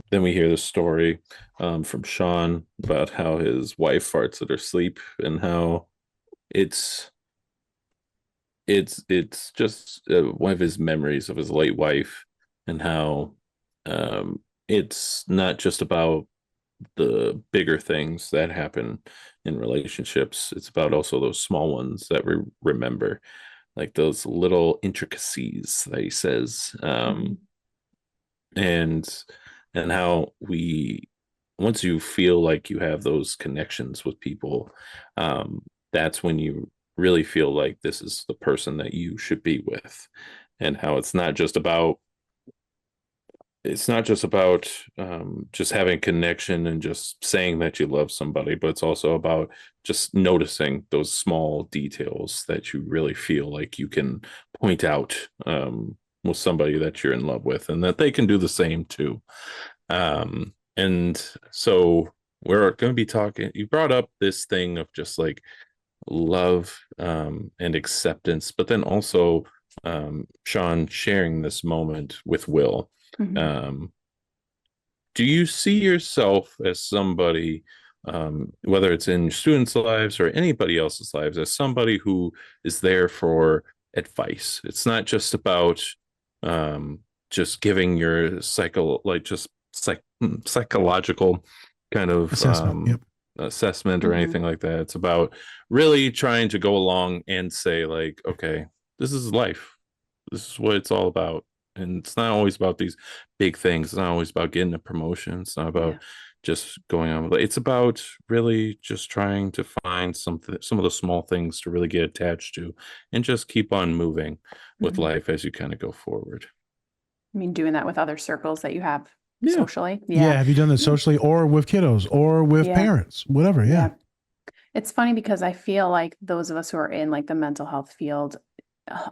then we hear the story from Sean about how his wife farts at her sleep and how it's just one of his memories of his late wife, and how it's not just about the bigger things that happen in relationships. It's about also those small ones that we remember, like those little intricacies that he says, and how once you feel like you have those connections with people, that's when you really feel like this is the person that you should be with, and how it's not just about just having connection and just saying that you love somebody, but it's also about just noticing those small details that you really feel like you can point out with somebody that you're in love with, and that they can do the same too. And so we're going to be talking. You brought up this thing of just like love and acceptance, but then also Sean sharing this moment with Will. Mhm. Do you see yourself as somebody, whether it's in students' lives or anybody else's lives, as somebody who is there for advice? It's not just about just giving your psychological kind of Assessment. assessment or Mhm. anything like that. It's about really trying to go along and say, like, okay, this is life. This is what it's all about. And it's not always about these big things. It's not always about getting a promotion. It's not about Yeah. just going on with it. It's about really just trying to find some of the small things to really get attached to and just keep on moving with Mhm. life as you kind of go forward. I mean, doing that with other circles that you have Yeah. socially. Yeah. Have you done that Mm. socially or with kiddos or with Yeah. parents? Whatever. Yeah. It's funny because I feel like those of us who are in like the mental health field,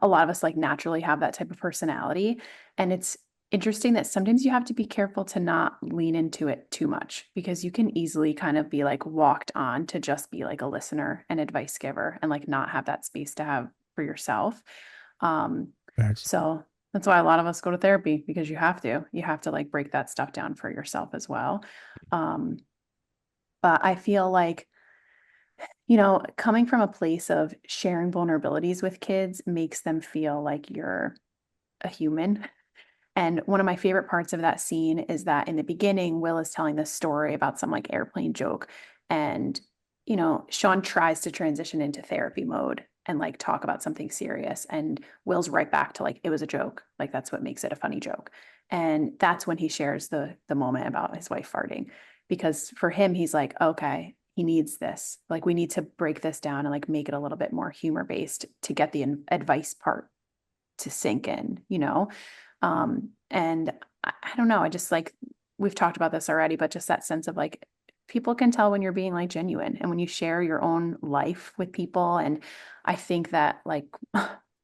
a lot of us like naturally have that type of personality. And it's interesting that sometimes you have to be careful to not lean into it too much because you can easily kind of be like walked on to just be like a listener and advice giver and like not have that space to have for yourself. Facts. So that's why a lot of us go to therapy because you have to like break that stuff down for yourself as well. Um, but I feel like, coming from a place of sharing vulnerabilities with kids makes them feel like you're a human. And one of my favorite parts of that scene is that in the beginning, Will is telling this story about some like airplane joke. And, Sean tries to transition into therapy mode and like talk about something serious. And Will's right back to like, it was a joke. Like that's what makes it a funny joke. And that's when he shares the moment about his wife farting. Because for him, he's like, okay, he needs this. Like we need to break this down and like make it a little bit more humor based to get the advice part to sink in. And I don't know, I just like, we've talked about this already, but just that sense of like, people can tell when you're being like genuine and when you share your own life with people. And I think that like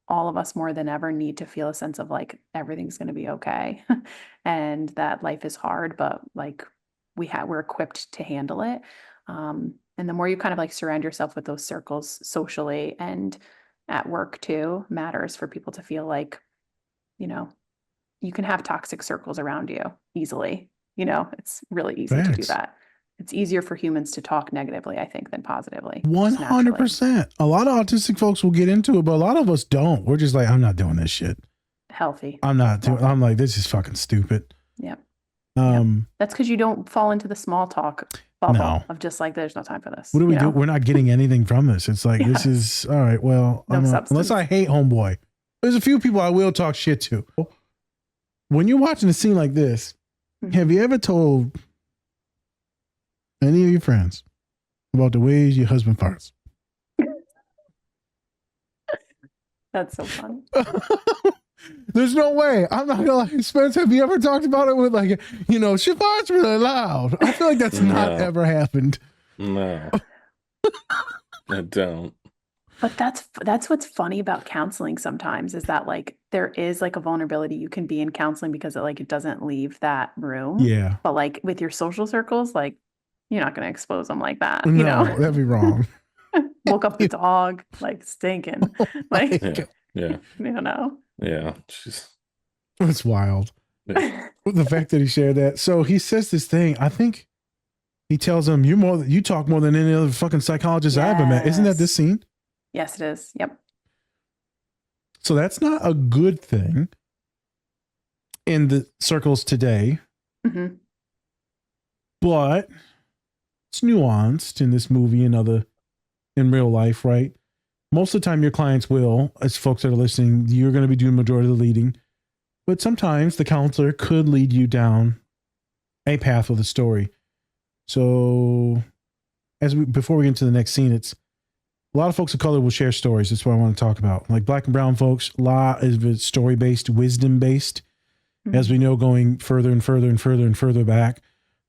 all of us more than ever need to feel a sense of like, everything's going to be okay. And that life is hard, but like we're equipped to handle it. And the more you kind of like surround yourself with those circles socially and at work too matters for people to feel like, you can have toxic circles around you easily. It's really easy to do Facts. that. It's easier for humans to talk negatively, I think, than positively. just naturally. 100%. A lot of autistic folks will get into it, but a lot of us don't. We're just like, I'm not doing this shit. Healthy. I'm not doing. I'm like, this is fucking stupid. Yep. Um, That's because you don't fall into the small talk bubble No. of just like, there's no time for this. what do we do? We're not getting anything from this. It's like, this Yeah. is all right. Well, No unless substance. I hate homeboy, there's a few people I will talk shit to. When you're watching a scene like this, Mhm. have you ever told any of your friends about the ways your husband farts? That's so funny. There's no way. I'm not gonna lie. Spence, have you ever talked about it with like, she farts really loud? I feel like that's not No. ever happened. No, I don't. But that's what's funny about counseling sometimes is that like there is like a vulnerability you can be in counseling because it doesn't leave that room. Yeah. But like with your social circles, like you're not going to expose them like that. No, that'd be wrong. Woke up the dog like stinking. Like, Yeah. Yeah. She's, It's wild. yeah. The fact that he shared that. So he says this thing. I think he tells him, you talk more than any other fucking psychologist I ever met. Isn't that this scene? Yes, it is. Yep. So that's not a good thing in the circles today, Mhm. but it's nuanced in this movie and in real life, right? Most of the time your clients will, as folks that are listening, you're going to be doing majority of the leading, but sometimes the counselor could lead you down a path with a story. So before we get into the next scene, it's a lot of folks of color will share stories. That's what I want to talk about. Like black and brown folks, a lot is story-based, wisdom-based. Mhm. As we know, going further and further and further and further back,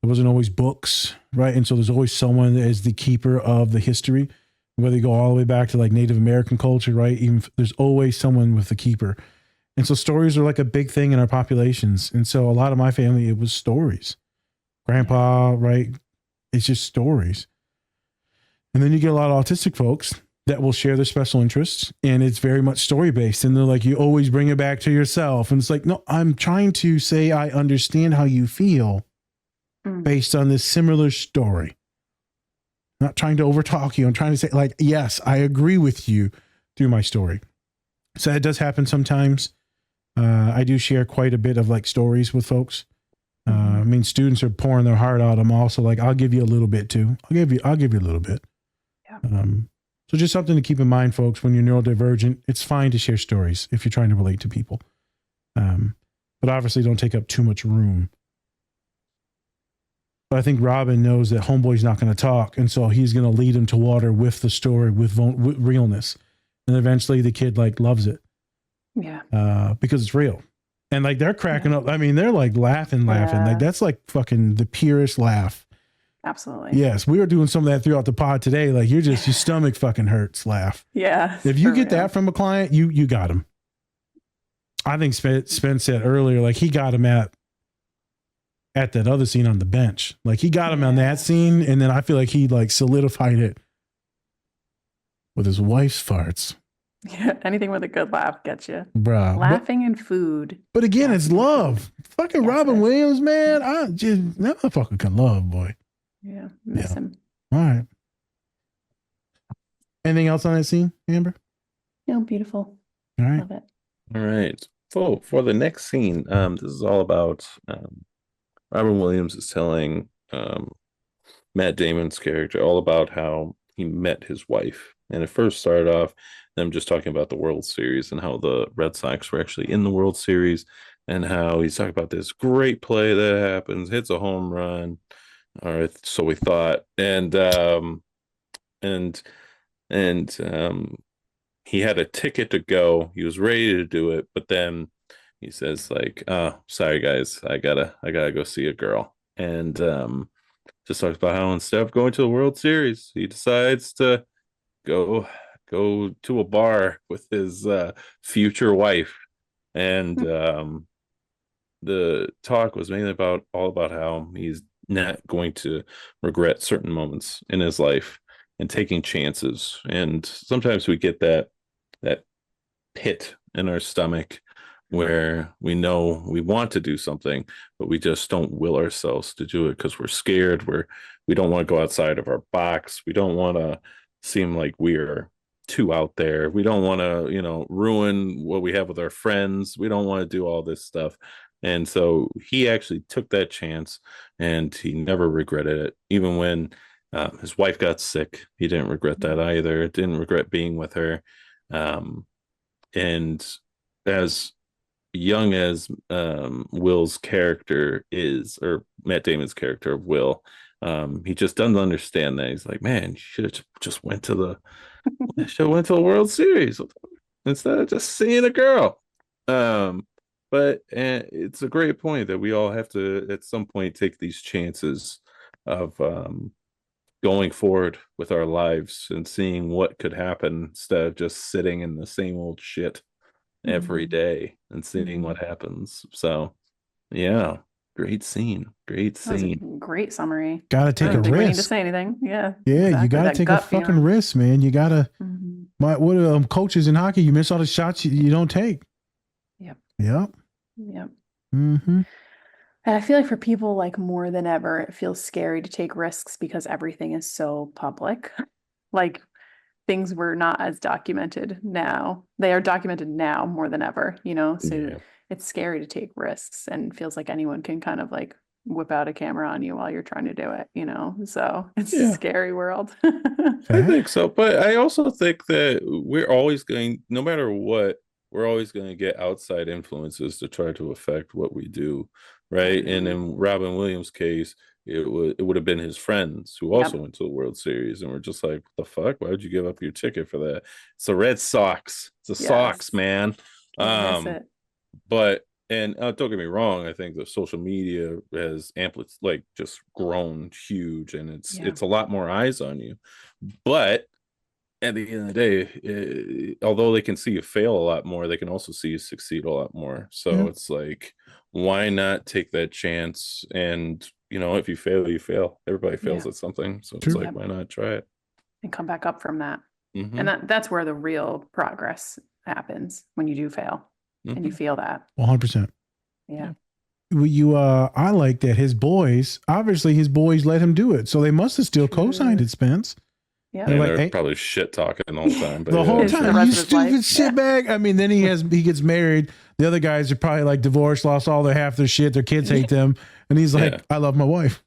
there wasn't always books, right? And so there's always someone that is the keeper of the history, whether you go all the way back to like Native American culture, right? There's always someone with the keeper. And so stories are like a big thing in our populations. And so a lot of my family, it was stories. Grandpa, right? It's just stories. And then you get a lot of autistic folks that will share their special interests, and it's very much story based. And they're like, you always bring it back to yourself. And it's like, no, I'm trying to say I understand how you feel based on this similar story. I'm not trying to overtalk you. I'm trying to say, like, yes, I agree with you through my story. So that does happen sometimes. I do share quite a bit of like stories with folks. I mean, students are pouring their heart out. I'm also like, I'll give you a little bit too. I'll give you a little bit. Yeah. So just something to keep in mind, folks, when you're neurodivergent, it's fine to share stories if you're trying to relate to people. But obviously don't take up too much room. But I think Robin knows that homeboy's not going to talk. And so he's going to lead him to water with the story, with realness. And eventually the kid like loves it. Yeah. Because it's real. And like they're cracking up. I mean, they're like laughing. Like that's like fucking the purest laugh. Absolutely. Yes. We were doing some of that throughout the pod today. Like your stomach fucking hurts laugh. Yeah. If you get that from a client, you got him. I think Spence said earlier, like he got him at that other scene on the bench. Like he got him on that scene. And then I feel like he like solidified it with his wife's farts. Yeah, anything with a good laugh gets you. Bruh. Laughing and food. But again, it's love. Fucking Robin Williams, man. I just, that motherfucker can love, boy. Yeah, miss him. All right. Anything else on that scene, Amber? No, beautiful. All right. Love it. All right. So for the next scene, this is all about Robin Williams is telling Matt Damon's character all about how he met his wife. And it first started off them just talking about the World Series and how the Red Sox were actually in the World Series and how he's talking about this great play that happens, hits a home run, or so we thought. And he had a ticket to go. He was ready to do it, but then he says like, "Oh, sorry guys, I gotta go see a girl." And just talks about how instead of going to the World Series, he decides to go to a bar with his future wife. And the talk was mainly all about how he's not going to regret certain moments in his life and taking chances. And sometimes we get that pit in our stomach where we know we want to do something, but we just don't will ourselves to do it because we're scared. We don't want to go outside of our box. We don't want to seem like we're too out there. We don't want to, ruin what we have with our friends. We don't want to do all this stuff. And so he actually took that chance and he never regretted it. Even when his wife got sick, he didn't regret that either. Didn't regret being with her. And as young as Will's character is, or Matt Damon's character of Will, he just doesn't understand that. He's like, man, you should have just went to the World Series instead of just seeing a girl. But it's a great point that we all have to at some point take these chances of going forward with our lives and seeing what could happen instead of just sitting in the same old shit every day and seeing what happens. So yeah, great scene. Great Great summary. Gotta take a I don't think we need to risk. say anything. Yeah. Yeah, exactly. you gotta That take a gut fucking feeling. risk, man. You gotta. What coaches in hockey? You miss all the shots you don't take. Yep. Mm-hmm. And I feel like for people like more than ever, it feels scary to take risks because everything is so public. Like things were not as documented now. They are documented now more than ever, so it's scary to take risks and feels like anyone can kind of like whip out a camera on you while you're trying to do it, so it's a scary world. I think so. But I also think that we're always no matter what, we're always going to get outside influences to try to affect what we do. Right. And in Robin Williams' case, it would have been his friends who also went to the World Series and were just like, what the fuck? Why would you give up your ticket for that? It's the Red Sox. It's the Sox, man. But don't get me wrong, I think the social media has just grown huge, and it's a lot more eyes on you. But at the end of the day, although they can see you fail a lot more, they can also see you succeed a lot more. So it's like, why not take that chance and if you fail, you fail. Everybody fails Yeah. at something. So it's True. like, Yep. why not try it? And come back up from that. Mhm. And that's where the real progress happens, when you do fail and you Mhm. feel that. 100%. Yeah. I like that his boys let him do it. So they must have still True. co-signed it, Spence. Yeah. They're And like, they're hey, probably shit talking the whole time. But the whole Is the time, rest you of his life. stupid shitbag. I mean, then he gets married. The other guys are probably like divorced, lost all their half their shit. Their kids hate them. And he's like, Yeah. I love my wife.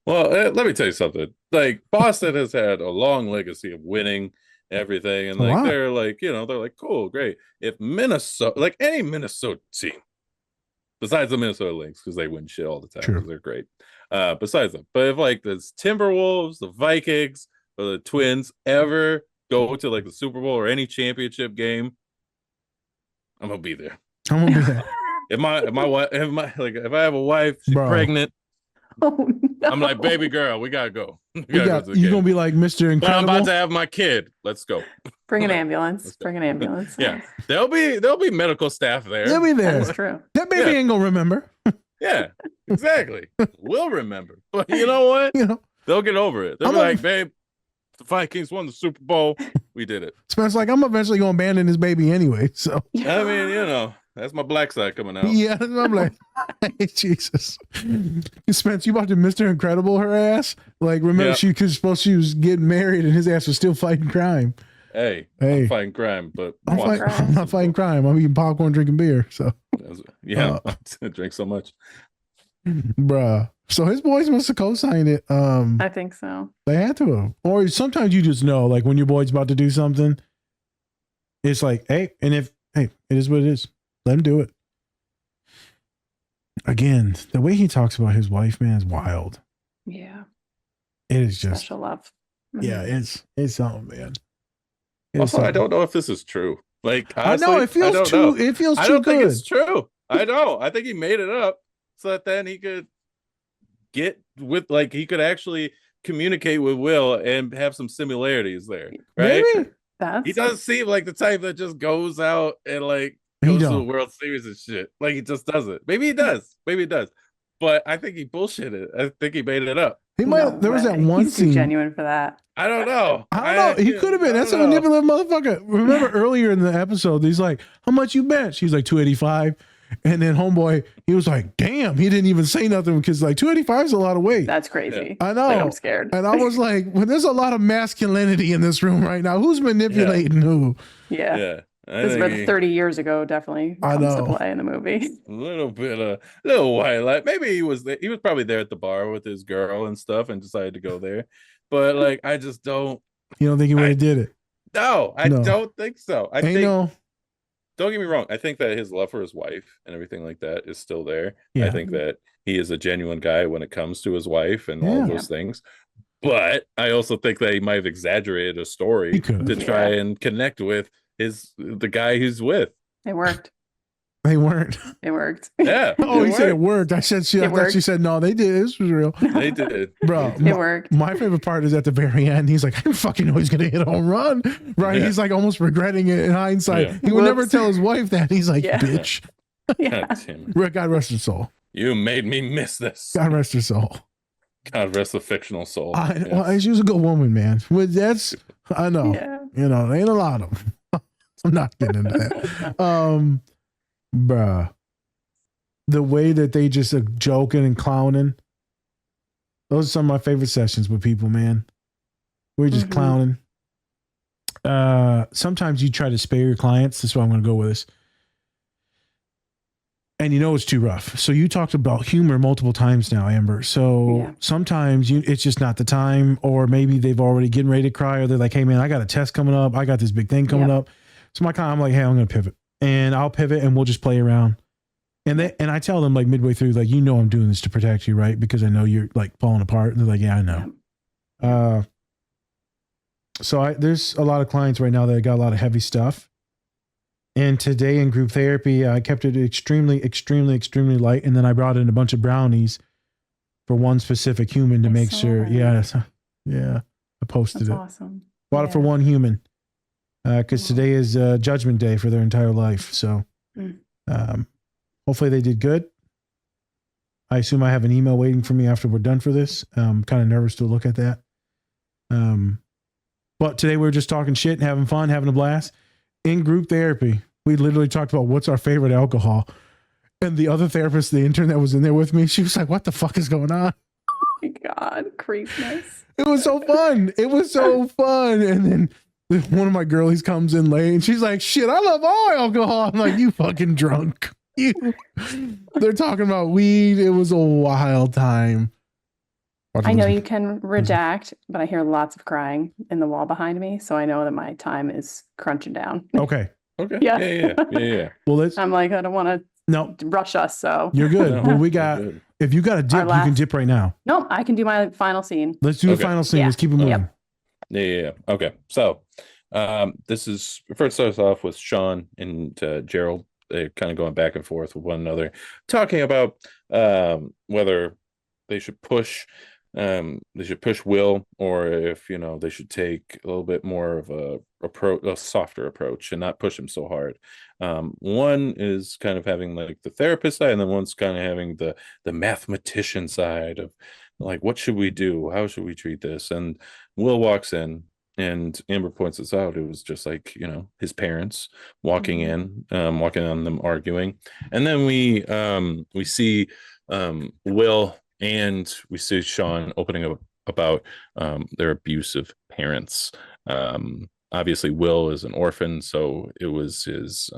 Well, let me tell you something. Like Boston has had a long legacy of winning everything, and A lot. they're like, they're like, cool, great. If Minnesota, like any Minnesota team, besides the Minnesota Lynx, because they win shit all the time, True. because they're great. Besides them, but if like the Timberwolves, the Vikings, or the Twins ever go to like the Super Bowl or any championship game, I'm gonna be there. I'm gonna be there. If I have a wife, she's Bro. pregnant, Oh, no. I'm like, baby girl, we gotta go. We You gotta go to the you're game. gonna be like Mr. But I'm Incredible. about to have my kid. Let's go. Bring an Let's ambulance. go. Bring an ambulance. Yeah, there'll be medical staff there. They'll be That there. is true. That baby Yeah. ain't gonna remember. Yeah, exactly. We'll remember. But you know what? You know, They'll get over it. They'll I'm be a- like, babe, the Vikings won the Super Bowl. We did it. Spence like, I'm eventually gonna abandon this baby anyway. So I mean, that's my black side coming out. yeah, I'm like, hey, Jesus. Spence, you about to Mr. Incredible her ass? Like, remember she was getting married and his ass was still fighting crime. Hey, Hey. I'm fighting crime, but I'm not fighting crime. I'm eating popcorn, drinking beer. So, Yeah, I drink so much. bruh. So his boys must have co-signed it. I think so. They had to have. Or sometimes you just know, like when your boy's about to do something, it's like, hey, it is what it is. Let him do it. Again, the way he talks about his wife, man, is wild. Yeah. It is just, Special love. yeah, Mhm. it's something, man. It's Also, I something. don't know if this is true. Like, I honestly, know it feels don't too. know. It feels I too don't think good. it's true. I know. I think he made it up so that then he could he could actually communicate with Will and have some similarities there, right? Maybe. That's He doesn't seem like the type that just goes out and like He goes to the don't. World Series and shit. Like he just does it. Maybe he does. Maybe he does. But I think he bullshitted. I think he made it up. He might. no There was that way. one He's too scene. genuine for that. I don't know. I don't know. He could have been. I That's a don't know. manipulative motherfucker. Remember earlier in the episode, he's like, "How much you bet?" She's like, 285. And then homeboy, he was like, "Damn!" He didn't even say nothing because like 285 is a lot of weight. That's crazy. I know. Like, I'm scared. And I was like, well, "There's a lot of masculinity in this room right now. Who's manipulating who?" Yeah. Yeah. I This is where think the 30 years ago definitely I comes to know. play in the movie. a little white light. Maybe he was there. He was probably there at the bar with his girl and stuff and decided to go there. But like, I just don't. You don't think he would I- have did it? No, I No. don't think so. I Ain't think. no. Don't get me wrong. I think that his love for his wife and everything like that is still there. Yeah. I think that he is a genuine guy when it comes to his wife and all Yeah. of those things. But I also think that he might have exaggerated a He story could to have. try and connect with the guy he's with. It worked. They weren't. It worked. Yeah. Oh, he said it worked. worked. I said I It thought she worked. said no. They did. This was real, They did. bro. It worked. My favorite part is at the very end. He's like, I didn't fucking know he's gonna hit a home run. Right? Yeah. He's like almost regretting it in hindsight. Yeah. He would never Whoops. tell his wife that. He's like, Yeah. bitch. Yeah. God damn it. God rest her soul. You made me miss this. God rest her soul. God rest the fictional soul. Well, she was a good woman, man. Well, that's I know. Yeah. You know, there ain't a lot of them. I'm not getting into that. Bruh. The way that they just are joking and clowning. Those are some of my favorite sessions with people, man. We're just Mhm. clowning. Sometimes you try to spare your clients. That's why I'm going to go with this. And you know it's too rough. So you talked about humor multiple times now, Amber. So Yeah. sometimes it's just not the time, or maybe they've already getting ready to cry, or they're like, hey man, I got a test coming up. I got this big thing coming Yep. up. So I'm like, hey, I'm going to pivot, and I'll pivot and we'll just play around. And I tell them like midway through, like, I'm doing this to protect you, right? Because I know you're like falling apart. And they're like, yeah, I know. So there's a lot of clients right now that got a lot of heavy stuff. And today in group therapy, I kept it extremely, extremely, extremely light. And then I brought in a bunch of brownies for one specific human to I make saw sure. that. Yeah. I posted That's it. awesome. Bought it for Yeah. one human. Because Wow. today is judgment day for their entire life. So Mm. hopefully they did good. I assume I have an email waiting for me after we're done for this. I'm kind of nervous to look at that. But today we were just talking shit, having fun, having a blast. In group therapy, we literally talked about what's our favorite alcohol. And the other therapist, the intern that was in there with me, she was like, what the fuck is going on? Oh my God, creepiness. It was so fun. It was so fun. And then one of my girlies comes in late and she's like, shit, I love all alcohol. I'm like, you fucking drunk. They're talking about weed. It was a wild time. I know you can redact, but I hear lots of crying in the wall behind me. So I know that my time is crunching down. Okay. Okay. Yeah. Yeah. Well, let's. I'm like, I don't want to rush us. So You're good. No, Well, we you're got, good. if you got a dip, you can dip right now. no, I can do my final scene. Let's do the Okay. final scene. Yeah. Let's keep it moving. Yep. Yeah. Okay. So, this is first starts off with Sean and Gerald. They're kind of going back and forth with one another, talking about whether they should push Will, or if they should take a little bit more of a softer approach and not push him so hard. One is kind of having like the therapist side, and then one's kind of having the mathematician side of like, what should we do? How should we treat this? And Will walks in, and Amber points this out. It was just like, his parents walking in, walking on them arguing. And then we see Will, and we see Sean opening up about their abusive parents. Obviously Will is an orphan, so it was his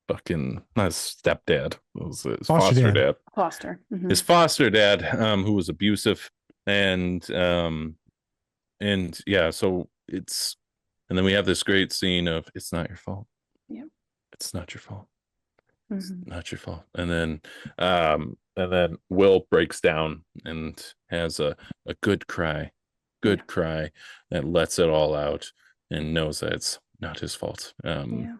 fucking not his stepdad. It was his foster dad. Foster. Mhm. His foster dad, who was abusive, and yeah, so it's, and then we have this great scene of, it's not your fault. Yep. It's not your fault. Mhm. It's not your fault. And then Will breaks down and has a good cry that lets it all out and knows that it's not his fault. Yeah.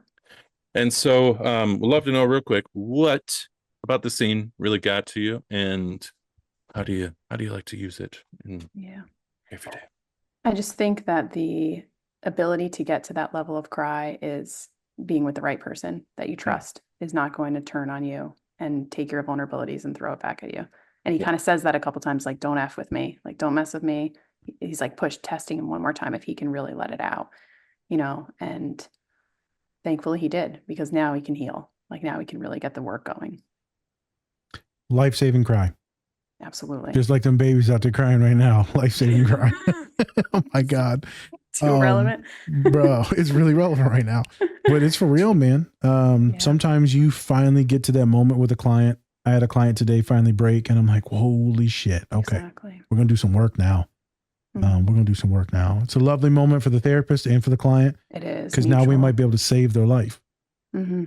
And so we'd love to know real quick, what about the scene really got to you, and how do you like to use it in every day? I just think that the ability to get to that level of cry is being with the right person that you trust is not going to turn on you and take your vulnerabilities and throw it back at you. And he kind of says that a couple times, like, don't F with me, like, don't mess with me. He's like testing him one more time if he can really let it out, and thankfully he did, because now he can heal. Like, now he can really get the work going. Life-saving cry. Absolutely. Just like them babies out there crying right now. Life-saving cry. Oh my God. Too relevant. Bro, it's really relevant right now. But it's for real, man. Sometimes you finally get to that moment with a client. I had a client today finally break, and I'm like, holy shit. Okay. Exactly. We're going to do some work now. We're going to do some work now. It's a lovely moment for the therapist and for the client. It is. Because now we might be able to save their life. Mm-hmm.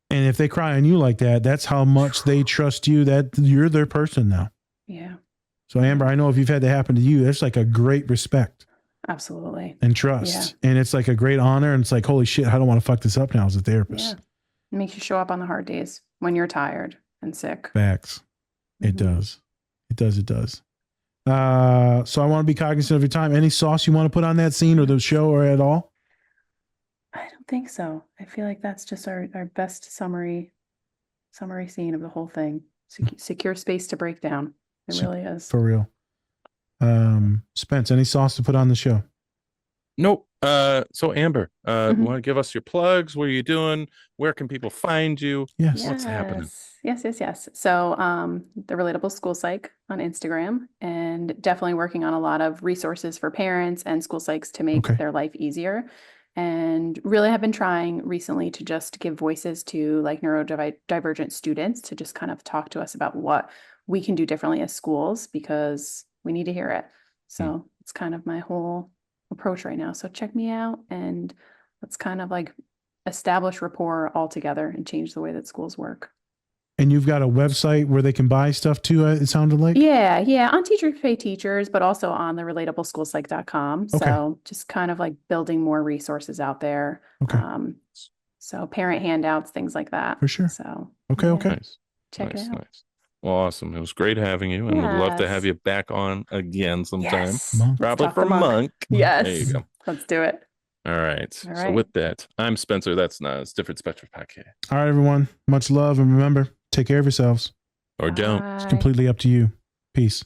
And if they cry on you like that, that's how much they trust you, that you're their person now. Yeah. So Amber, I know if you've had that happen to you, that's like a great respect. Absolutely. And trust. Yeah. And it's like a great honor. And it's like, holy shit, I don't want to fuck this up now as a therapist. Yeah. It makes you show up on the hard days when you're tired and sick. Facts. It does. It does. It does. So I want to be cognizant of your time. Any sauce you want to put on that scene or the show or at all? I don't think so. I feel like that's just our best summary scene of the whole thing. Secure space to break down. It really is. For real. Spence, any sauce to put on the show? Nope. So Amber, want to give us your plugs? What are you doing? Where can people find you? Yes. What's happening? Yes. So the Relatable School Psych on Instagram, and definitely working on a lot of resources for parents and school psychs to make their life easier. And really have been trying recently to just give voices to like neurodivergent students to just kind of talk to us about what we can do differently as schools, because we need to hear it. So it's kind of my whole approach right now. So check me out, and let's kind of like establish rapport all together and change the way that schools work. And you've got a website where they can buy stuff too, it sounded like? Yeah. On Teachers Pay Teachers, but also on the relatableschoolpsych.com. So just kind of like building more resources out there. Okay. So parent handouts, things like that. For sure. So okay. Nice. Check it out. Nice. Well, awesome. It was great having you, and we'd love to have you back on again sometime. Yes. Probably Talk for to Monk. Monk. Yes. There you go. Let's do it. All right. All So right. with that, I'm Spencer. That's not. It's Different Spectrum Podcast. All right, everyone. Much love. And remember, take care of yourselves. Or don't. It's Bye. completely up to you. Peace.